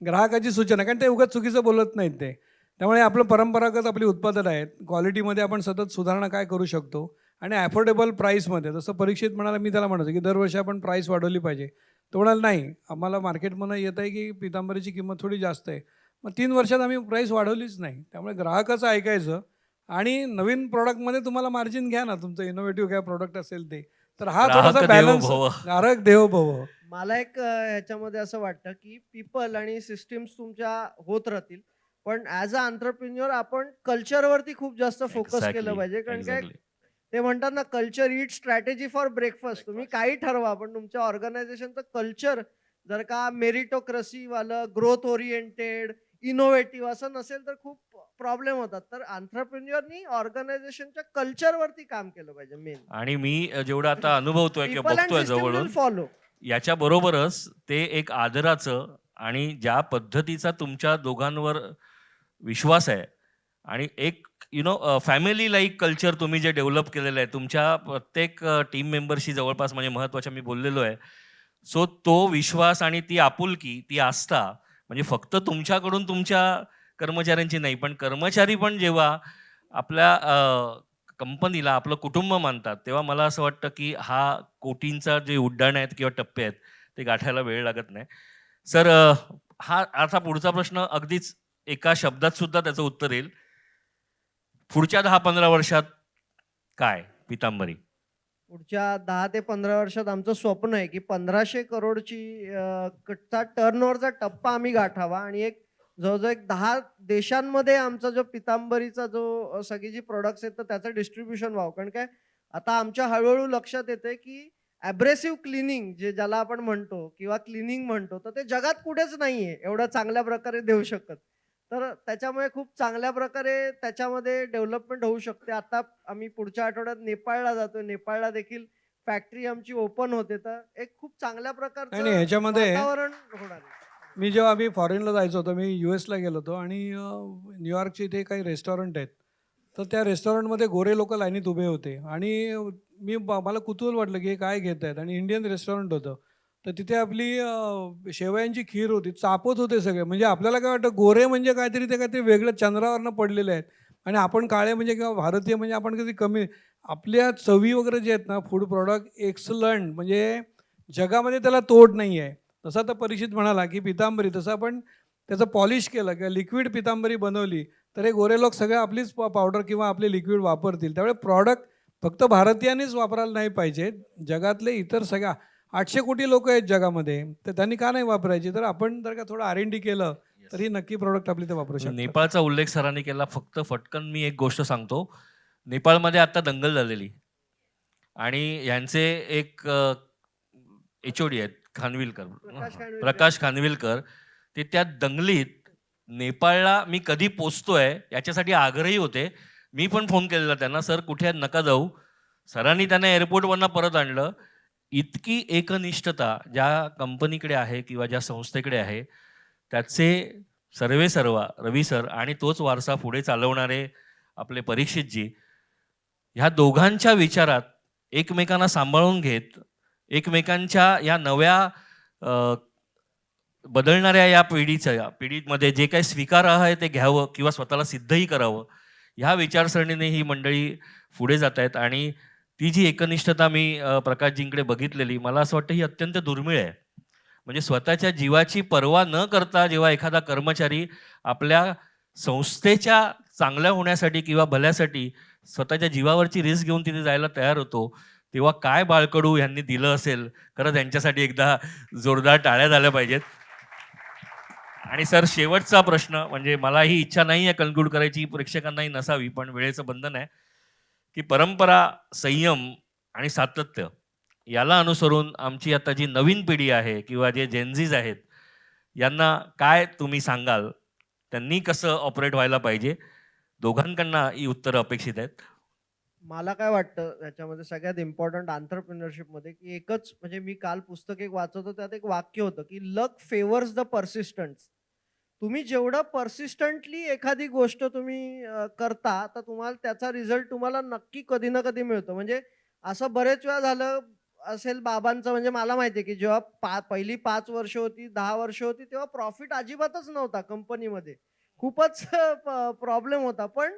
ग्राहकाची सूचना, कारण ते उगाच चुकीचं बोलत नाहीत ते. त्यामुळे आपलं परंपरागत आपली उत्पादनं आहेत, क्वालिटीमध्ये आपण सतत सुधारणा काय करू शकतो आणि ॲफोर्डेबल प्राईसमध्ये. जसं परीक्षित म्हणाला, मी त्याला म्हणायचं की दरवर्षी आपण प्राईस वाढवली पाहिजे. तो म्हणाला नाही, आम्हाला मार्केटमधून येत आहे की पितांबरीची किंमत थोडी जास्त आहे. मग 3 वर्षात आम्ही प्राईस वाढवलीच नाही. त्यामुळे ग्राहकाचं ऐकायचं आणि नवीन प्रॉडक्टमध्ये तुम्हाला मार्जिन घ्या ना, तुमचं इनोव्हेटिव्ह काय प्रॉडक्ट असेल ते. तर हा थोडासा ग्राहक देवो बॅलन्स, भव. ग्राहक देवो भव. मला एक ह्याच्यामध्ये असं वाटतं, की पीपल आणि सिस्टम्स तुमच्या होत राहतील. पण ॲज अ एंटरप्रेन्युअर आपण कल्चरवरती खूप जास्त फोकस केलं एक्झॅक्टली, पाहिजे. कारण काय एक्झॅक्टली. ते म्हणतात ना, culture eat strategy for breakfast. तुम्ही काही ठरवा, पण तुमच्या ऑर्गनायझेशनचं कल्चर जर का मेरिटोक्रेसीवालं, ग्रोथ ओरिएंटेड, इनोव्हेटिव्ह असं नसेल, तर खूप प्रॉब्लेम होतात. तर एंटरप्रेन्युअरनी ऑर्गनायझेशनच्या कल्चरवरती काम केलं पाहिजे मेन. आणि मी जेवढं आता अनुभवतोय किंवा पीपल अँड बघतोय सिस्टम विल जवळून, फॉलो. याच्या बरोबरच ते एक आदराचं आणि ज्या पद्धतीचा तुमच्या दोघांवर विश्वास आहे आणि एक फॅमिली लाईक कल्चर तुम्ही जे डेव्हलप केलेलं आहे तुमच्या प्रत्येक टीम मेंबरशी जवळपास म्हणजे महत्त्वाच्या मी बोललेलो आहे. सो तो विश्वास आणि ती आपुलकी, ती आस्था म्हणजे फक्त तुमच्याकडून तुमच्या कर्मचाऱ्यांची नाही, पण कर्मचारी पण जेव्हा आपल्या कंपनीला आपलं कुटुंब मानतात, तेव्हा मला असं वाटतं की हा कोटींचा जे उड्डाण आहेत किंवा टप्पे आहेत ते गाठायला वेळ लागत नाही. सर, हा आता पुढचा प्रश्न अगदीच एका शब्दात सुद्धा त्याचं उत्तर येईल. पुढच्या 10-15 वर्षात काय पितांबरी? पुढच्या 10 ते 15 वर्षात आमचं स्वप्न आहे, की 1500 करोडची चा टर्नओव्हरचा टप्पा आम्ही गाठावा आणि एक जवळ-जवळ एक 10 देशांमध्ये आमचा जो पितांबरीचा जो सगळी जी प्रॉडक्ट्स आहेत, तर त्याचं डिस्ट्रिब्युशन व्हावं. कारण काय आता आमच्या हळू लक्षात येतंय, की अब्रेसिव्ह क्लीनिंग जे ज्याला आपण म्हणतो किंवा क्लीनिंग म्हणतो, तर ते जगात कुठेच नाहीये एवढं चांगल्या प्रकारे देऊ शकत. तर त्याच्यामुळे खूप चांगल्या प्रकारे त्याच्यामध्ये डेव्हलपमेंट होऊ शकते. आता आम्ही पुढच्या आठवड्यात नेपाळला जातोय. नेपाळला देखील फॅक्टरी आमची ओपन होते. तर एक खूप चांगल्या नाही, प्रकारचं नाही, ह्याच्यामध्ये वातावरण होणार आहे. आम्ही फॉरेनला जायचं होतं, मी US ला गेलो होतो आणि न्यूयॉर्कचे इथे काही रेस्टॉरंट आहेत. तर त्या रेस्टॉरंटमध्ये गोरे लोकं लाईनीत उभे होते आणि मला कुतूहल वाटलं, की हे काय घेत आहेत आणि इंडियन रेस्टॉरंट होतं. तर तिथे आपली शेवयांची खीर होती. चापत होते सगळे. म्हणजे आपल्याला काय वाटतं, गोरे म्हणजे काहीतरी वेगळं चंद्रावरनं पडलेले आहेत आणि आपण काळे म्हणजे किंवा भारतीय म्हणजे आपण कधी कमी. आपल्या चवी वगैरे जे आहेत ना, फूड प्रॉडक्ट एक्सलंट, म्हणजे जगामध्ये त्याला तोड नाही आहे. तसं आता परीक्षित म्हणाला, की पितांबरी, तसं आपण त्याचं पॉलिश केलं किंवा लिक्विड पितांबरी बनवली, तर हे गोरे लोक सगळे आपलीच पावडर किंवा आपले लिक्विड वापरतील. त्यामुळे प्रॉडक्ट फक्त भारतीयांनीच वापरायला नाही पाहिजे. जगातले इतर सगळ्या 800 कोटी लोक आहेत जगामध्ये, तर त्यांनी का नाही वापरायची? तर आपण जर का थोडं R&D केलं, तर ही नक्की प्रॉडक्ट आपली ते वापरू शकतात. नेपाळचा उल्लेख सरांनी केला. फक्त फटकन मी एक गोष्ट सांगतो. नेपाळमध्ये आता दंगल झालेली आणि यांचे एक HOD आहेत खानविलकर, प्रकाश खानविलकर. ते त्या दंगलीत नेपाळला मी कधी पोचतोय याच्यासाठी आग्रही होते. मी पण फोन केलेला त्यांना, सर कुठे आहेत, नका जाऊ. सरांनी त्यांना एअरपोर्टवरनं परत आणलं. इतकी एकनिष्ठता ज्या कंपनीकडे आहे किंवा ज्या संस्थेकडे आहे, त्याचे सर्वेसर्वा रवी सर आणि तोच वारसा पुढे चालवणारे आपले परीक्षितजी, ह्या दोघांच्या विचारात एकमेकांना सांभाळून घेत, एकमेकांच्या या नव्या बदलणाऱ्या या पिढीमध्ये जे काही स्वीकारार्ह आहे ते घ्यावं किंवा स्वतःला सिद्धही करावं, ह्या विचारसरणीने ही मंडळी पुढे जात आहेत. आणि ती जी एकनिष्ठता मी प्रकाशजींकडे बघितलेली, मला असं वाटतं ही अत्यंत दुर्मिळ आहे. म्हणजे स्वतःच्या जीवाची पर्वा न करता जेव्हा एखादा कर्मचारी आपल्या संस्थेच्या चांगल्या होण्यासाठी किंवा भल्यासाठी स्वतःच्या जीवावरची रिस्क घेऊन तिथे जायला तयार होतो, तेव्हा काय बाळकडू यांनी दिलं असेल. खरं त्यांच्यासाठी एकदा जोरदार टाळ्या झाल्या पाहिजेत. आणि सर, शेवटचा प्रश्न, म्हणजे मला ही इच्छा नाही आहे कन्क्लूड करायची, प्रेक्षकांनाही नसावी, पण वेळेचं बंधन आहे, की परंपरा, संयम आणि सातत्य याला अनुसरून आमची आता जी नवीन पिढी आहे किंवा जे जेनझीज आहेत, यांना काय तुम्ही सांगाल? त्यांनी कसं ऑपरेट व्हायला पाहिजे? दोघांकडनं ही उत्तरं अपेक्षित आहेत. मला काय वाटतं त्याच्यामध्ये सगळ्यात इम्पॉर्टंट एंटरप्रेन्योरशिपमध्ये, की एकच म्हणजे मी काल पुस्तक एक वाचत होतो, त्यात एक वाक्य होतं, की लक फेवर्स द पर्सिस्टंट्स. तुम्ही जेवढं पर्सिस्टंटली एखादी गोष्ट तुम्ही करता, तर तुम्हाला त्याचा रिझल्ट तुम्हाला नक्की कधी ना कधी मिळतो. म्हणजे असं बरेच वेळा झालं असेल बाबांचं, म्हणजे मला माहिती आहे, की जेव्हा पहिली 5 वर्ष होती, 10 वर्ष होती, तेव्हा प्रॉफिट अजिबातच नव्हता कंपनीमध्ये. खूपच प्रॉब्लेम होता. पण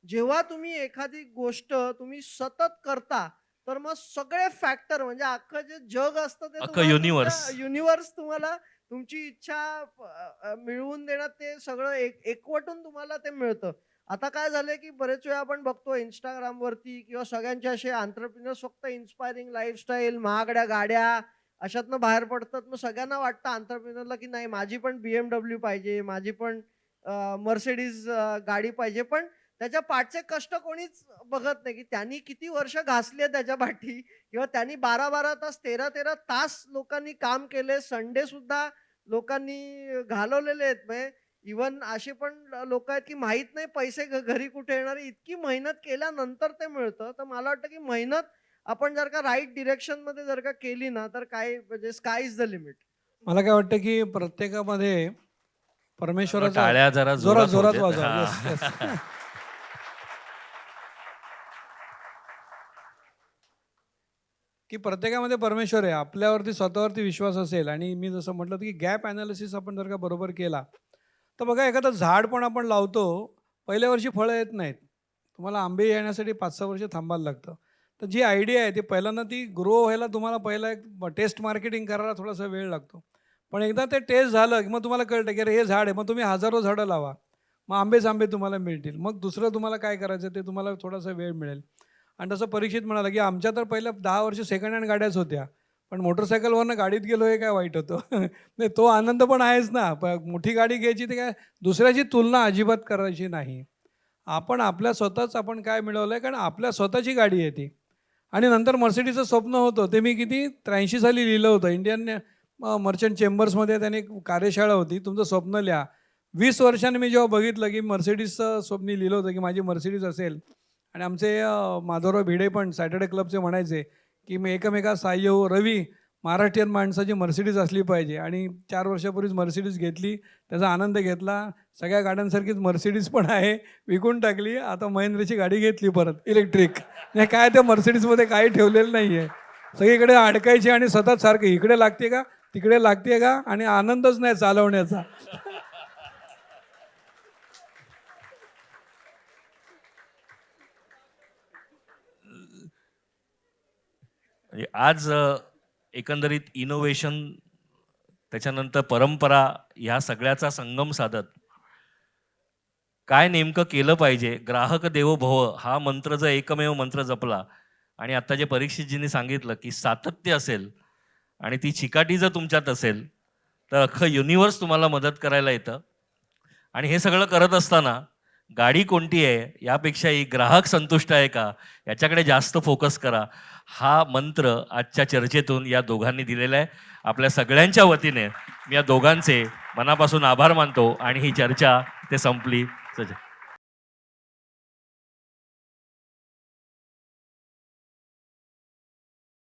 जेव्हा तुम्ही एखादी गोष्ट तुम्ही सतत करता, तर मग सगळे फॅक्टर म्हणजे अख्खं जे जग असतं ते अख्खं तुम्हाला युनिव्हर्स. युनिव्हर्स तुम्हाला तुमची इच्छा मिळवून देण्यात ते सगळं एकवटून तुम्हाला ते मिळतं. आता काय झालंय, की बरेच वेळा आपण बघतो Instagramवरती किंवा सगळ्यांचे असे एंटरप्रेन्योर्स फक्त इन्स्पायरिंग लाईफस्टाईल, महागड्या गाड्या अशातनं बाहेर पडतात. मग सगळ्यांना वाटतं एंटरप्रेन्योरला, की नाही माझी पण BMW पाहिजे, माझी पण Mercedes गाडी पाहिजे. पण त्याच्या पाठचे कष्ट कोणीच बघत नाही, की त्यांनी किती वर्ष घासली आहे त्याच्या पाठी किंवा त्यांनी 12-12 तास, 13-13 तास लोकांनी काम केले. संडे सुद्धा लोकांनी घालवलेले आहेत. म्हणजे इव्हन असे पण लोकं आहेत, की माहीत नाही पैसे घरी कुठे येणार आहे. इतकी मेहनत केल्यानंतर ते मिळतं. तर मला वाटतं, की मेहनत आपण जर का राइट डिरेक्शनमध्ये जर का केली ना, तर काय म्हणजे स्काय इज द लिमिट. मला काय वाटतं की प्रत्येकामध्ये परमेश्वराचा टाळ्या जरा जोरात जोरात जोरात होऊ देत. वाजवा. हा. Yes yes. की प्रत्येकामध्ये परमेश्वर आहे. आपल्यावरती स्वतःवरती विश्वास असेल आणि मी जसं म्हटलं होतं की गॅप ॲनालिसिस आपण जर का बरोबर केला, तर बघा एखादं झाड पण आपण लावतो, पहिल्या वर्षी फळं येत नाहीत. तुम्हाला आंबे येण्यासाठी 5-6 वर्ष थांबायला लागतं. तर जी आयडिया आहे ती पहिल्यांदा ती ग्रो व्हायला तुम्हाला पहिला एक टेस्ट मार्केटिंग करायला थोडासा वेळ लागतो. पण एकदा ते टेस्ट झालं की मग तुम्हाला कळतं की अरे हे झाड आहे. मग तुम्ही हजारो झाडं लावा. मग आंबेच आंबे तुम्हाला मिळतील. मग दुसरं तुम्हाला काय करायचं ते तुम्हाला थोडासा वेळ मिळेल. आणि तसं परीक्षित म्हणाला की आमच्या तर पहिल्या 10 वर्ष सेकंड हँड गाड्याच होत्या. पण मोटरसायकलवरनं गाडीत गेलो हे काय वाईट होतं. नाही तो आनंद पण आहेच ना. मोठी गाडी घ्यायची ते काय दुसऱ्याची तुलना अजिबात करायची नाही. आपण आपल्या स्वतःच आपण काय मिळवलंय कारण आपल्या स्वतःची गाडी आहे ती. आणि नंतर मर्सिडीजचं स्वप्न होतं ते मी किती 83 साली लिहिलं होतं. इंडियन मर्चंट चेंबर्समध्ये त्याने एक कार्यशाळा होती. तुमचं स्वप्न लिहा. 20 वर्षांनी मी जेव्हा बघितलं की मर्सिडीजचं स्वप्न लिहिलं होतं की माझी मर्सिडीज असेल आणि आमचे माधवराव भिडे पण सॅटर्डे क्लबचे म्हणायचे की मी एकमेका सहाय्य हो रवी महाराष्ट्रीयन माणसाची मर्सिडीज असली पाहिजे. आणि 4 वर्षापूर्वीच मर्सिडीज घेतली, त्याचा आनंद घेतला. सगळ्या गाड्यांसारखीच मर्सिडीज पण आहे, विकून टाकली. आता महिंद्राची गाडी घेतली परत इलेक्ट्रिक. नाही काय त्या मर्सिडीजमध्ये काही ठेवलेलं नाही आहे. सगळीकडे अडकायची आणि सतत सारखं इकडे लागते का तिकडे लागते का आणि आनंदच नाही चालवण्याचा. म्हणजे आज एकंदरीत इनोव्हेशन त्याच्यानंतर परंपरा ह्या सगळ्याचा संगम साधत काय नेमकं केलं पाहिजे. ग्राहक देवो भव हा मंत्र जर एकमेव मंत्र जपला आणि आता जे परीक्षितजींनी सांगितलं की सातत्य असेल आणि ती चिकाटी जर तुमच्यात असेल तर अख्खं युनिवर्स तुम्हाला मदत करायला येतं. आणि हे सगळं करत असताना गाडी कोणती आहे यापेक्षाही ग्राहक संतुष्ट आहे का याच्याकडे जास्त फोकस करा. हा मंत्र आजच्या चर्चेतून या दोघांनी दिलेला आहे. आपल्या सगळ्यांच्या वतीने मी या दोघांचे मनापासून आभार मानतो आणि ही चर्चा ते संपली.